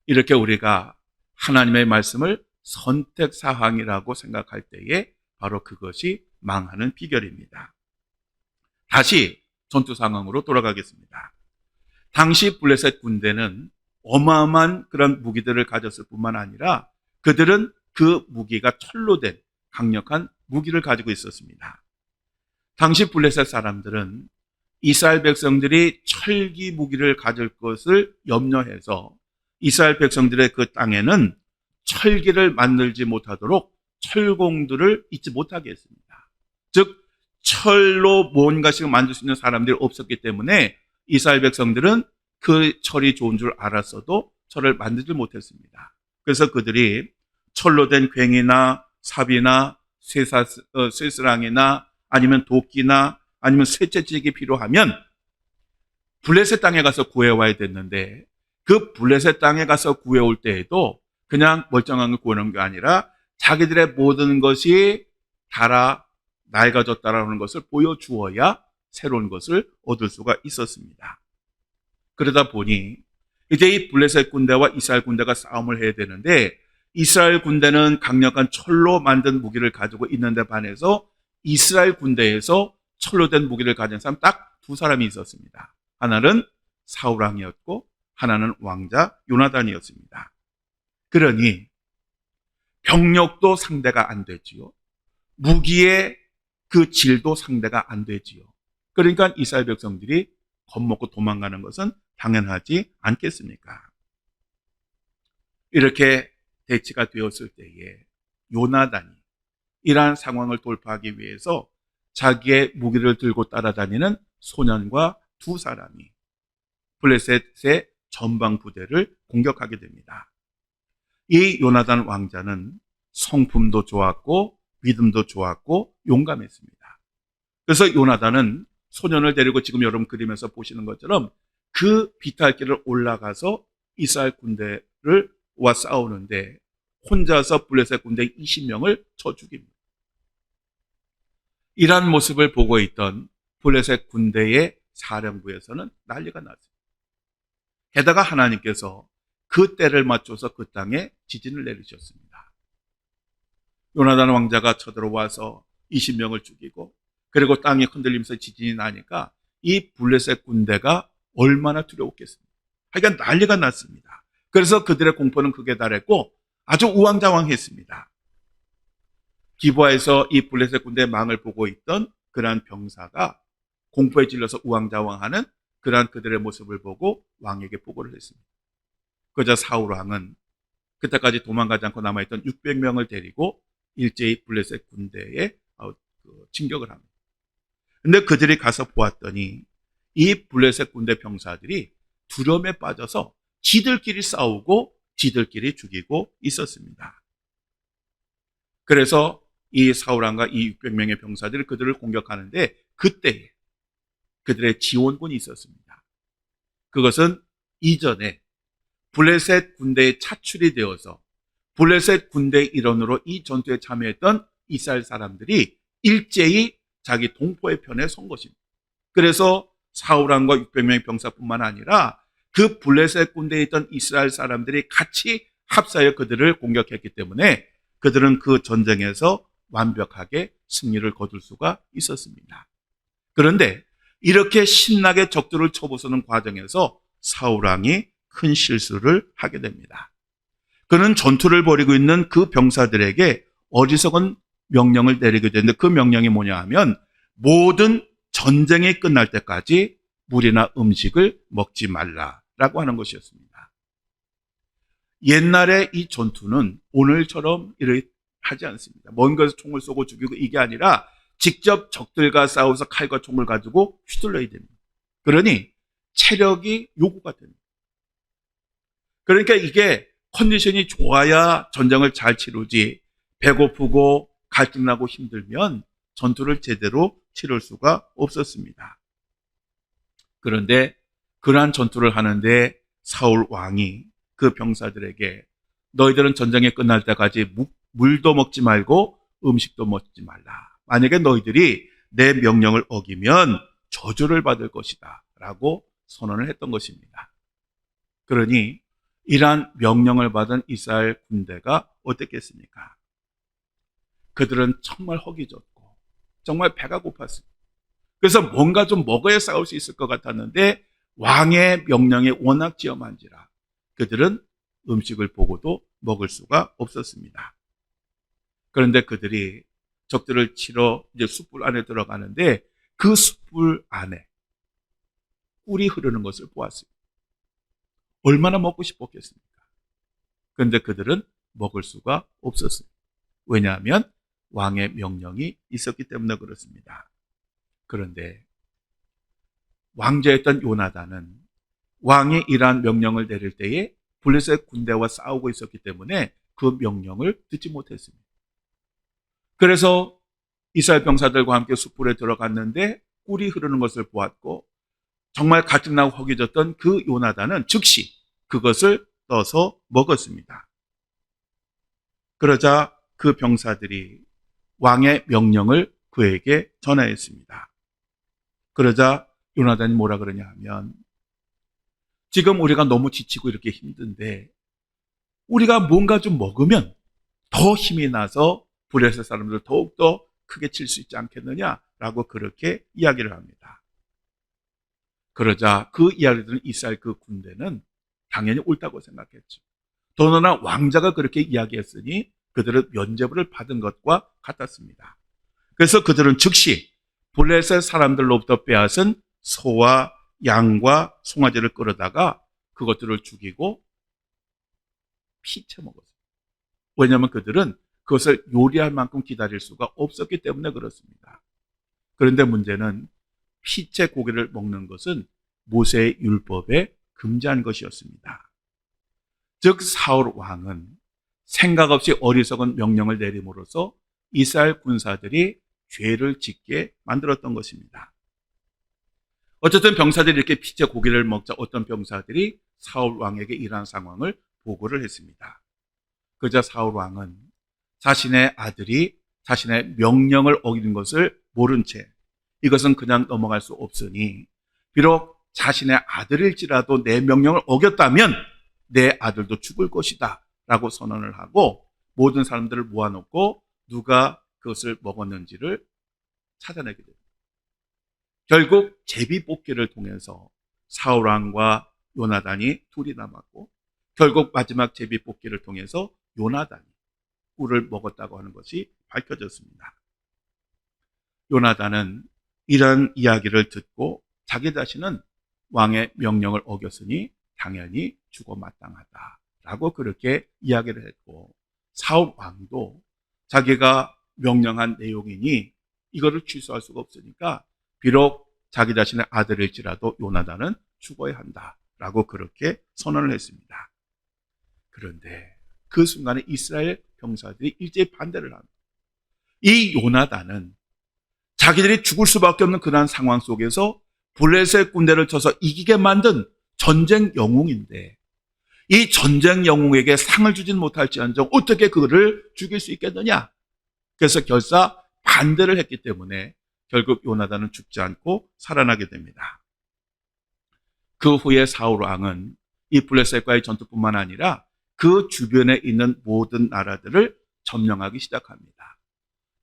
이렇게 우리가 하나님의 말씀을 선택사항이라고 생각할 때에 바로 그것이 망하는 비결입니다. 다시 전투 상황으로 돌아가겠습니다. 당시 블레셋 군대는 어마어마한 그런 무기들을 가졌을 뿐만 아니라 그들은 그 무기가 철로 된 강력한 무기를 가지고 있었습니다. 당시 블레셋 사람들은 이스라엘 백성들이 철기 무기를 가질 것을 염려해서 이스라엘 백성들의 그 땅에는 철기를 만들지 못하도록 철공들을 잊지 못하게 했습니다. 즉 철로 뭔가씩 만들 수 있는 사람들이 없었기 때문에 이스라엘 백성들은 그 철이 좋은 줄 알았어도 철을 만들지 못했습니다. 그래서 그들이 철로 된 괭이나 삽이나 쇠스랑이나 아니면 도끼나 아니면 쇠채찍이 필요하면 블레셋 땅에 가서 구해와야 됐는데 그 블레셋 땅에 가서 구해올 때에도 그냥 멀쩡한 걸 구해오는 게 아니라 자기들의 모든 것이 닳아 낡아졌다라는 것을 보여주어야 새로운 것을 얻을 수가 있었습니다. 그러다 보니 이제 이 블레셋 군대와 이스라엘 군대가 싸움을 해야 되는데 이스라엘 군대는 강력한 철로 만든 무기를 가지고 있는데 반해서 이스라엘 군대에서 철로 된 무기를 가진 사람 딱 두 사람이 있었습니다. 하나는 사울 왕이었고 하나는 왕자 요나단이었습니다. 그러니 병력도 상대가 안 되지요. 무기의 그 질도 상대가 안 되지요. 그러니까 이스라엘 백성들이 겁먹고 도망가는 것은 당연하지 않겠습니까? 이렇게 대치가 되었을 때에 요나단이 이러한 상황을 돌파하기 위해서 자기의 무기를 들고 따라다니는 소년과 두 사람이 블레셋의 전방 부대를 공격하게 됩니다. 이 요나단 왕자는 성품도 좋았고 믿음도 좋았고 용감했습니다. 그래서 요나단은 소년을 데리고 지금 여러분 그림에서 보시는 것처럼 그 비탈길을 올라가서 이스라엘 군대를 와 싸우는데 혼자서 블레셋 군대 20명을 쳐 죽입니다. 이러한 모습을 보고 있던 블레셋 군대의 사령부에서는 난리가 났습니다. 게다가 하나님께서 그 때를 맞춰서 그 땅에 지진을 내리셨습니다. 요나단 왕자가 쳐들어와서 20명을 죽이고 그리고 땅이 흔들리면서 지진이 나니까 이 블레셋 군대가 얼마나 두려웠겠습니까? 하여간 난리가 났습니다. 그래서 그들의 공포는 극에 달했고 아주 우왕좌왕했습니다. 기브아에서 이 블레셋 군대의 망을 보고 있던 그러한 병사가 공포에 질려서 우왕좌왕하는 그러한 그들의 모습을 보고 왕에게 보고를 했습니다. 그러자 사울 왕은 그때까지 도망가지 않고 남아있던 600명을 데리고 일제히 블레셋 군대에 진격을 합니다. 근데 그들이 가서 보았더니 이 블레셋 군대 병사들이 두려움에 빠져서 지들끼리 싸우고 지들끼리 죽이고 있었습니다. 그래서 이 사울왕과 이 600명의 병사들이 그들을 공격하는데 그때에 그들의 지원군이 있었습니다. 그것은 이전에 블레셋 군대에 차출이 되어서 블레셋 군대의 일원으로 이 전투에 참여했던 이스라엘 사람들이 일제히 자기 동포의 편에 선 것입니다. 그래서 사울왕과 600명의 병사뿐만 아니라 그 블레셋 군대에 있던 이스라엘 사람들이 같이 합사하여 그들을 공격했기 때문에 그들은 그 전쟁에서 완벽하게 승리를 거둘 수가 있었습니다. 그런데 이렇게 신나게 적들을 쳐부수는 과정에서 사울왕이 큰 실수를 하게 됩니다. 그는 전투를 벌이고 있는 그 병사들에게 어리석은 명령을 내리게 되는데 그 명령이 뭐냐 하면 모든 전쟁이 끝날 때까지 물이나 음식을 먹지 말라라고 하는 것이었습니다. 옛날에 이 전투는 오늘처럼 이렇게 하지 않습니다. 먼 곳에서 총을 쏘고 죽이고 이게 아니라 직접 적들과 싸워서 칼과 총을 가지고 휘둘러야 됩니다. 그러니 체력이 요구가 됩니다. 그러니까 이게 컨디션이 좋아야 전쟁을 잘 치르지, 배고프고 갈등나고 힘들면 전투를 제대로 치를 수가 없었습니다. 그런데 그러한 전투를 하는데 사울 왕이 그 병사들에게 너희들은 전쟁이 끝날 때까지 물도 먹지 말고 음식도 먹지 말라. 만약에 너희들이 내 명령을 어기면 저주를 받을 것이다 라고 선언을 했던 것입니다. 그러니 이러한 명령을 받은 이스라엘 군대가 어땠겠습니까? 그들은 정말 허기졌고 정말 배가 고팠습니다. 그래서 뭔가 좀 먹어야 싸울 수 있을 것 같았는데 왕의 명령에 워낙 지엄한지라 그들은 음식을 보고도 먹을 수가 없었습니다. 그런데 그들이 적들을 치러 이제 숯불 안에 들어가는데 그 숯불 안에 꿀이 흐르는 것을 보았습니다. 얼마나 먹고 싶었겠습니까? 그런데 그들은 먹을 수가 없었습니다. 왜냐하면 왕의 명령이 있었기 때문에 그렇습니다. 그런데 왕자였던 요나단은 왕이 이러한 명령을 내릴 때에 블레셋 군대와 싸우고 있었기 때문에 그 명령을 듣지 못했습니다. 그래서 이스라엘 병사들과 함께 숯불에 들어갔는데 꿀이 흐르는 것을 보았고 정말 갈증나고 허기졌던 그 요나단은 즉시 그것을 떠서 먹었습니다. 그러자 그 병사들이 왕의 명령을 그에게 전하였습니다. 그러자 요나단이 뭐라 그러냐 하면 지금 우리가 너무 지치고 이렇게 힘든데 우리가 뭔가 좀 먹으면 더 힘이 나서 블레셋 사람들을 더욱더 크게 칠 수 있지 않겠느냐라고 그렇게 이야기를 합니다. 그러자 그 이야기를 들은 이스라엘 그 군대는 당연히 옳다고 생각했죠. 더구나 왕자가 그렇게 이야기했으니 그들은 면죄부를 받은 것과 같았습니다. 그래서 그들은 즉시 블레셋 사람들로부터 빼앗은 소와 양과 송아지를 끌어다가 그것들을 죽이고 피채 먹었어요. 왜냐하면 그들은 그것을 요리할 만큼 기다릴 수가 없었기 때문에 그렇습니다. 그런데 문제는 피채 고기를 먹는 것은 모세의 율법에 금지한 것이었습니다. 즉 사울 왕은 생각 없이 어리석은 명령을 내림으로써 이스라엘 군사들이 죄를 짓게 만들었던 것입니다. 어쨌든 병사들이 이렇게 피채 고기를 먹자 어떤 병사들이 사울 왕에게 이러한 상황을 보고를 했습니다. 그러자 사울 왕은 자신의 아들이 자신의 명령을 어기는 것을 모른 채 이것은 그냥 넘어갈 수 없으니 비록 자신의 아들일지라도 내 명령을 어겼다면 내 아들도 죽을 것이다 라고 선언을 하고 모든 사람들을 모아놓고 누가 그것을 먹었는지를 찾아내게 됩니다. 결국 제비뽑기를 통해서 사울 왕과 요나단이 둘이 남았고 결국 마지막 제비뽑기를 통해서 요나단이 꿀을 먹었다고 하는 것이 밝혀졌습니다. 요나단은 이런 이야기를 듣고 자기 자신은 왕의 명령을 어겼으니 당연히 죽어 마땅하다라고 그렇게 이야기를 했고 사울 왕도 자기가 명령한 내용이니 이거를 취소할 수가 없으니까 비록 자기 자신의 아들일지라도 요나단은 죽어야 한다라고 그렇게 선언을 했습니다. 그런데 그 순간에 이스라엘 병사들이 일제히 반대를 합니다. 이 요나단은 자기들이 죽을 수밖에 없는 그러한 상황 속에서 블레셋 군대를 쳐서 이기게 만든 전쟁 영웅인데 이 전쟁 영웅에게 상을 주진 못할지언정 어떻게 그를 죽일 수 있겠느냐. 그래서 결사 반대를 했기 때문에 결국 요나단은 죽지 않고 살아나게 됩니다. 그 후에 사울 왕은 이 블레셋과의 전투뿐만 아니라 그 주변에 있는 모든 나라들을 점령하기 시작합니다.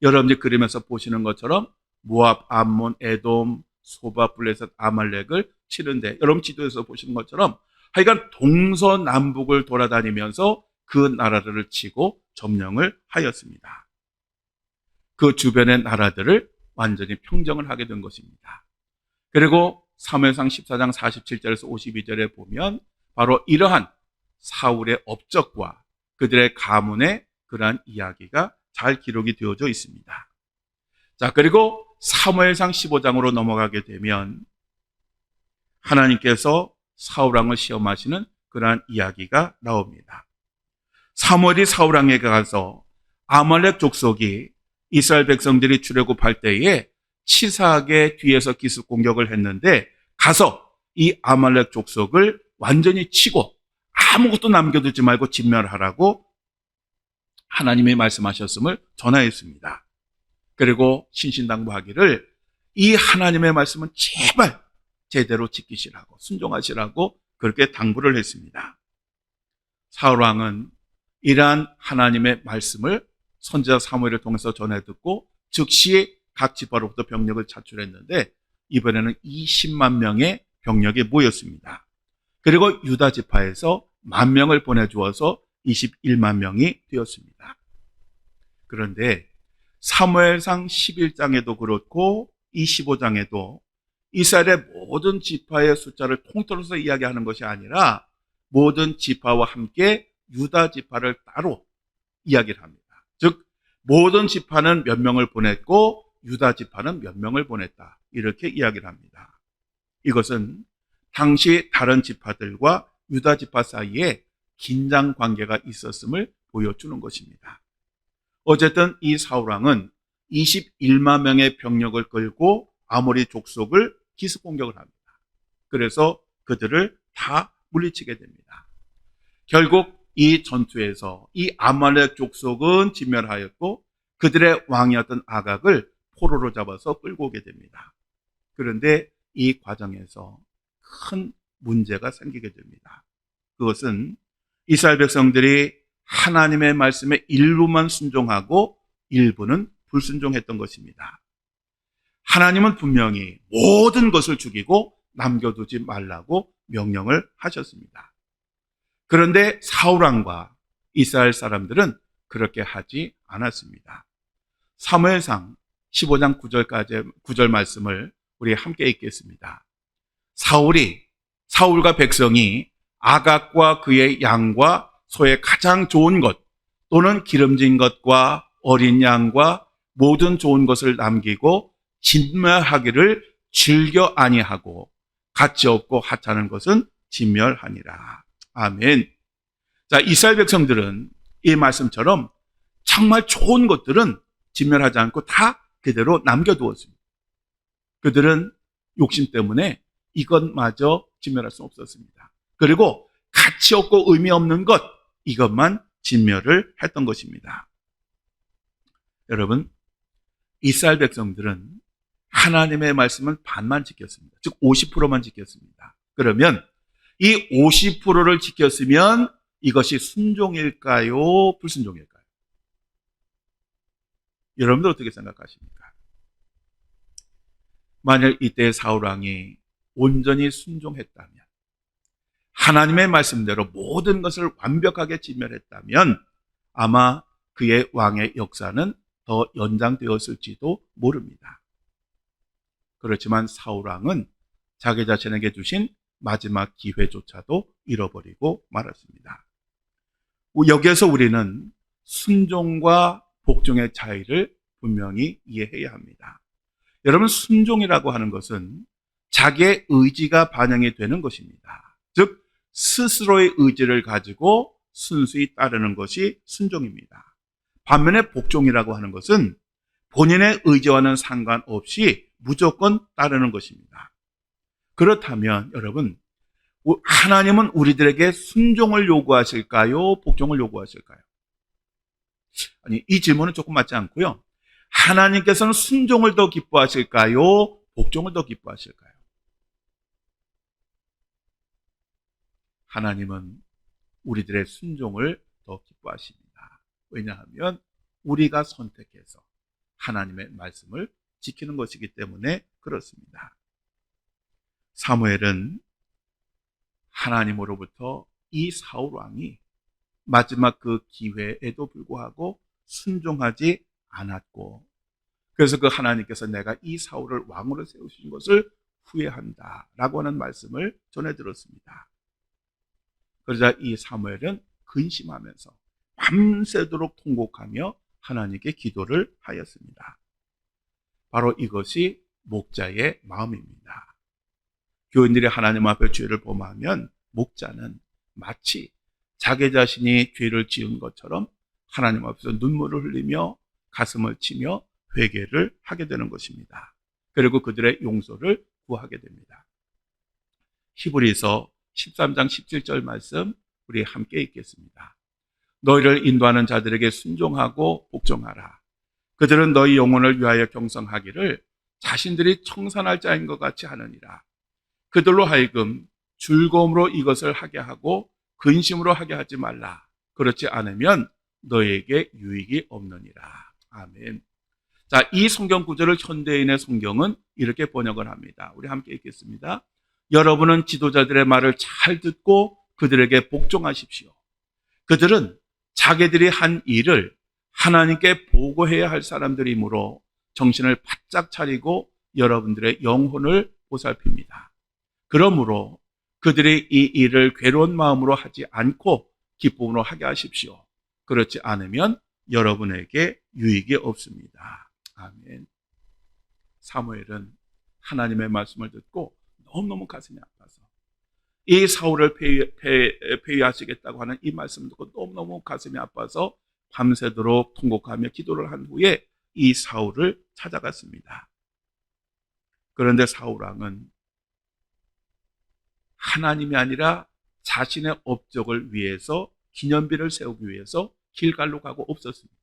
여러분들이 그림에서 보시는 것처럼 모압, 암몬, 에돔, 소바, 블레셋, 아말렉을 치는데 여러분 지도에서 보시는 것처럼 하여간 동서남북을 돌아다니면서 그 나라들을 치고 점령을 하였습니다. 그 주변의 나라들을 완전히 평정을 하게 된 것입니다. 그리고 사무엘상 14장 47절에서 52절에 보면 바로 이러한 사울의 업적과 그들의 가문의 그러한 이야기가 잘 기록이 되어져 있습니다. 자, 그리고 사무엘상 15장으로 넘어가게 되면 하나님께서 사울 왕을 시험하시는 그러한 이야기가 나옵니다. 사무엘이 사울왕에게 가서 아말렉 족속이 이스라엘 백성들이 출애굽할 때에 치사하게 뒤에서 기습 공격을 했는데 가서 이 아말렉 족속을 완전히 치고 아무것도 남겨두지 말고 진멸하라고 하나님이 말씀하셨음을 전하였습니다. 그리고 신신당부하기를 이 하나님의 말씀은 제발 제대로 지키시라고 순종하시라고 그렇게 당부를 했습니다. 사울왕은 이러한 하나님의 말씀을 선지자 사무엘을 통해서 전해 듣고 즉시 각 지파로부터 병력을 차출했는데 이번에는 20만 명의 병력이 모였습니다. 그리고 유다 지파에서 10,000명을 보내주어서 21만 명이 되었습니다. 그런데 사무엘상 11장에도 그렇고 25장에도 이스라엘의 모든 지파의 숫자를 통틀어서 이야기하는 것이 아니라 모든 지파와 함께 유다 지파를 따로 이야기를 합니다. 즉 모든 지파는 몇 명을 보냈고 유다 지파는 몇 명을 보냈다. 이렇게 이야기를 합니다. 이것은 당시 다른 지파들과 유다 지파 사이에 긴장 관계가 있었음을 보여주는 것입니다. 어쨌든 이 사울왕은 21만 명의 병력을 끌고 아모리 족속을 기습 공격을 합니다. 그래서 그들을 다 물리치게 됩니다. 결국 이 전투에서 이 아말렉 족속은 진멸하였고 그들의 왕이었던 아각을 포로로 잡아서 끌고 오게 됩니다. 그런데 이 과정에서 큰 문제가 생기게 됩니다. 그것은 이스라엘 백성들이 하나님의 말씀에 일부만 순종하고 일부는 불순종했던 것입니다. 하나님은 분명히 모든 것을 죽이고 남겨두지 말라고 명령을 하셨습니다. 그런데 사울왕과 이스라엘 사람들은 그렇게 하지 않았습니다. 사무엘상 15장 9절 말씀을 우리 함께 읽겠습니다. 사울과 백성이 아각과 그의 양과 소의 가장 좋은 것 또는 기름진 것과 어린 양과 모든 좋은 것을 남기고 진멸하기를 즐겨 아니하고 가치 없고 하찮은 것은 진멸하니라. 아멘. 자, 이스라엘 백성들은 이 말씀처럼 정말 좋은 것들은 진멸하지 않고 다 그대로 남겨두었습니다. 그들은 욕심 때문에 이것마저 진멸할 수 없었습니다. 그리고 가치 없고 의미 없는 것, 이것만 진멸을 했던 것입니다. 여러분, 이스라엘 백성들은 하나님의 말씀은 반만 지켰습니다. 즉 50%만 지켰습니다. 그러면 이 50%를 지켰으면 이것이 순종일까요? 불순종일까요? 여러분들 어떻게 생각하십니까? 만약 이때 사울왕이 온전히 순종했다면, 하나님의 말씀대로 모든 것을 완벽하게 진멸했다면 아마 그의 왕의 역사는 더 연장되었을지도 모릅니다. 그렇지만 사울왕은 자기 자신에게 주신 마지막 기회조차도 잃어버리고 말았습니다. 여기에서 우리는 순종과 복종의 차이를 분명히 이해해야 합니다. 여러분, 순종이라고 하는 것은 자기의 의지가 반영이 되는 것입니다. 즉 스스로의 의지를 가지고 순수히 따르는 것이 순종입니다. 반면에 복종이라고 하는 것은 본인의 의지와는 상관없이 무조건 따르는 것입니다. 그렇다면 여러분, 하나님은 우리들에게 순종을 요구하실까요? 복종을 요구하실까요? 아니, 이 질문은 조금 맞지 않고요. 하나님께서는 순종을 더 기뻐하실까요? 복종을 더 기뻐하실까요? 하나님은 우리들의 순종을 더 기뻐하십니다. 왜냐하면 우리가 선택해서 하나님의 말씀을 지키는 것이기 때문에 그렇습니다. 사무엘은 하나님으로부터 이 사울왕이 마지막 그 기회에도 불구하고 순종하지 않았고, 그래서 그 하나님께서 내가 이 사울을 왕으로 세우신 것을 후회한다 라고 하는 말씀을 전해 들었습니다. 그러자 이 사무엘은 근심하면서 밤새도록 통곡하며 하나님께 기도를 하였습니다. 바로 이것이 목자의 마음입니다. 교인들이 하나님 앞에 죄를 범하면 목자는 마치 자기 자신이 죄를 지은 것처럼 하나님 앞에서 눈물을 흘리며 가슴을 치며 회개를 하게 되는 것입니다. 그리고 그들의 용서를 구하게 됩니다. 히브리서 13장 17절 말씀 우리 함께 읽겠습니다. 너희를 인도하는 자들에게 순종하고 복종하라. 그들은 너희 영혼을 위하여 경성하기를 자신들이 청산할 자인 것 같이 하느니라. 그들로 하여금 즐거움으로 이것을 하게 하고 근심으로 하게 하지 말라. 그렇지 않으면 너에게 유익이 없느니라. 아멘. 자, 이 성경 구절을 현대인의 성경은 이렇게 번역을 합니다. 우리 함께 읽겠습니다. 여러분은 지도자들의 말을 잘 듣고 그들에게 복종하십시오. 그들은 자기들이 한 일을 하나님께 보고해야 할 사람들이므로 정신을 바짝 차리고 여러분들의 영혼을 보살핍니다. 그러므로 그들이 이 일을 괴로운 마음으로 하지 않고 기쁨으로 하게 하십시오. 그렇지 않으면 여러분에게 유익이 없습니다. 아멘. 사무엘은 하나님의 말씀을 듣고 너무너무 가슴이 아파서 이 사울을 폐위하시겠다고 하는 이 말씀을 듣고 너무너무 가슴이 아파서 밤새도록 통곡하며 기도를 한 후에 이 사울을 찾아갔습니다. 그런데 사울 왕은 하나님이 아니라 자신의 업적을 위해서 기념비를 세우기 위해서 길갈로 가고 없었습니다.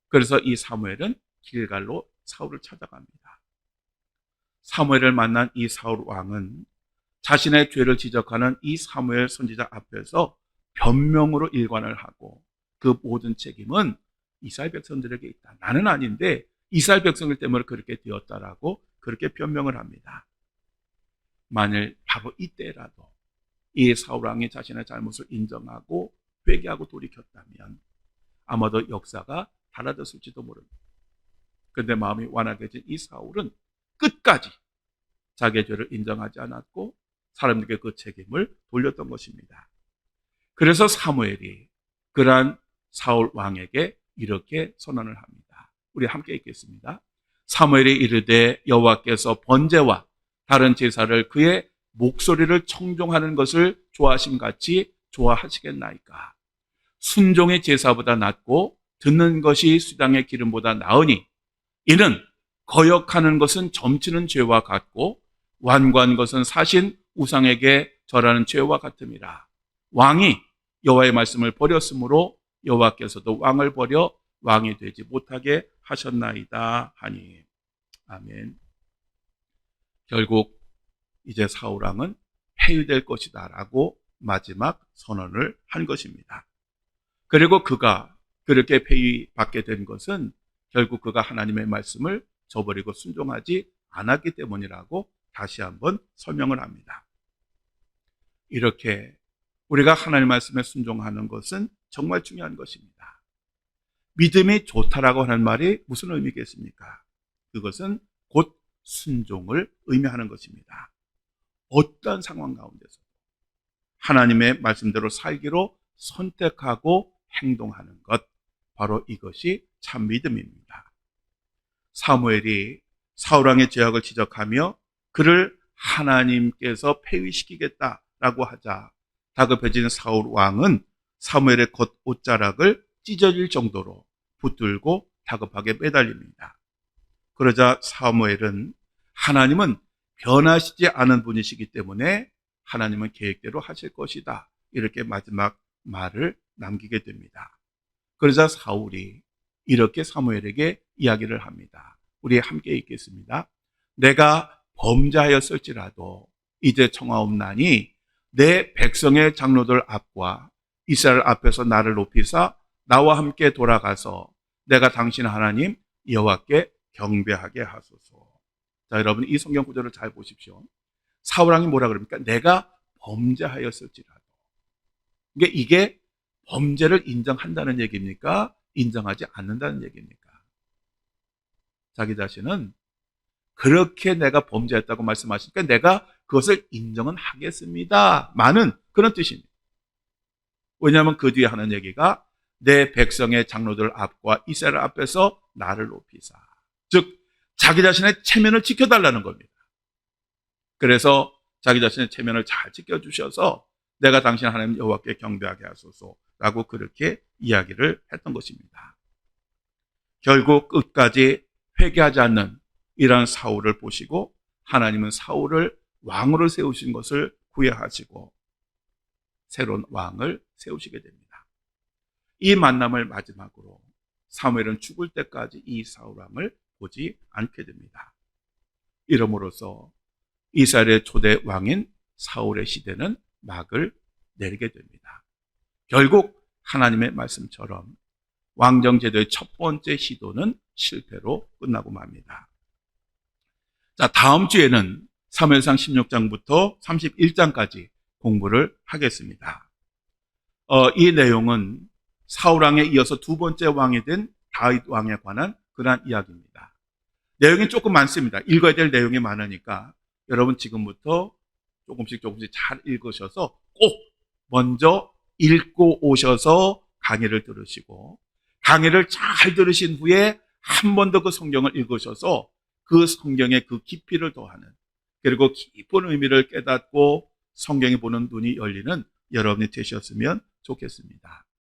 그래서 이 사무엘은 길갈로 사울을 찾아갑니다. 사무엘을 만난 이 사울 왕은 자신의 죄를 지적하는 이 사무엘 선지자 앞에서 변명으로 일관을 하고 그 모든 책임은 이스라엘 백성들에게 있다. 나는 아닌데 이스라엘 백성들 때문에 그렇게 되었다라고 그렇게 변명을 합니다. 만일 바로 이때라도 이 사울 왕이 자신의 잘못을 인정하고 회개하고 돌이켰다면 아마도 역사가 달라졌을지도 모릅니다. 그런데 마음이 완악해진 이 사울은 끝까지 자기의 죄를 인정하지 않았고 사람들에게 그 책임을 돌렸던 것입니다. 그래서 사무엘이 그러한 사울 왕에게 이렇게 선언을 합니다. 우리 함께 읽겠습니다. 사무엘이 이르되 여호와께서 번제와 다른 제사를 그의 목소리를 청종하는 것을 좋아하심같이 좋아하시겠나이까. 순종의 제사보다 낫고 듣는 것이 수당의 기름보다 나으니 이는 거역하는 것은 점치는 죄와 같고 완고한 것은 사신 우상에게 절하는 죄와 같음이라. 왕이 여호와의 말씀을 버렸으므로 여호와께서도 왕을 버려 왕이 되지 못하게 하셨나이다 하니. 아멘. 결국 이제 사울 왕은 폐위될 것이다 라고 마지막 선언을 한 것입니다. 그리고 그가 그렇게 폐위받게 된 것은 결국 그가 하나님의 말씀을 저버리고 순종하지 않았기 때문이라고 다시 한번 설명을 합니다. 이렇게 우리가 하나님의 말씀에 순종하는 것은 정말 중요한 것입니다. 믿음이 좋다라고 하는 말이 무슨 의미겠습니까? 그것은 곧 순종을 의미하는 것입니다. 어떤 상황 가운데서 하나님의 말씀대로 살기로 선택하고 행동하는 것, 바로 이것이 참 믿음입니다. 사무엘이 사울 왕의 죄악을 지적하며 그를 하나님께서 폐위시키겠다라고 하자 다급해진 사울 왕은 사무엘의 겉옷자락을 찢어질 정도로 붙들고 다급하게 매달립니다. 그러자 사무엘은 하나님은 변하시지 않은 분이시기 때문에 하나님은 계획대로 하실 것이다, 이렇게 마지막 말을 남기게 됩니다. 그러자 사울이 이렇게 사무엘에게 이야기를 합니다. 우리 함께 읽겠습니다. 내가 범죄하였을지라도 이제 청하옵나니 내 백성의 장로들 앞과 이스라엘 앞에서 나를 높이사 나와 함께 돌아가서 내가 당신 하나님 여호와께 경배하게 하소서. 자, 여러분 이 성경 구절을 잘 보십시오. 사울 왕이 뭐라 그럽니까? 내가 범죄하였을지라도. 이게 범죄를 인정한다는 얘기입니까? 인정하지 않는다는 얘기입니까? 자기 자신은 그렇게 내가 범죄했다고 말씀하시니까 내가 그것을 인정은 하겠습니다 많은 그런 뜻입니다. 왜냐하면 그 뒤에 하는 얘기가 내 백성의 장로들 앞과 이스라엘 앞에서 나를 높이사, 즉 자기 자신의 체면을 지켜달라는 겁니다. 그래서 자기 자신의 체면을 잘 지켜주셔서 내가 당신 하나님 여호와께 경배하게 하소서라고 그렇게 이야기를 했던 것입니다. 결국 끝까지 회개하지 않는 이러한 사울을 보시고 하나님은 사울을 왕으로 세우신 것을 후회하시고 새로운 왕을 세우시게 됩니다. 이 만남을 마지막으로 사무엘은 죽을 때까지 이 사울 왕을 보지 않게 됩니다. 이름으로써 이스라엘의 초대 왕인 사울의 시대는 막을 내리게 됩니다. 결국 하나님의 말씀처럼 왕정제도의 첫 번째 시도는 실패로 끝나고 맙니다. 자, 다음 주에는 사무엘상 16장부터 31장까지 공부를 하겠습니다. 이 내용은 사울 왕에 이어서 두 번째 왕이 된 다윗 왕에 관한 그러한 이야기입니다. 내용이 조금 많습니다. 읽어야 될 내용이 많으니까 여러분 지금부터 조금씩 잘 읽으셔서 꼭 먼저 읽고 오셔서 강의를 들으시고 강의를 잘 들으신 후에 한 번 더 그 성경을 읽으셔서 그 성경의 그 깊이를 더하는, 그리고 깊은 의미를 깨닫고 성경이 보는 눈이 열리는 여러분이 되셨으면 좋겠습니다.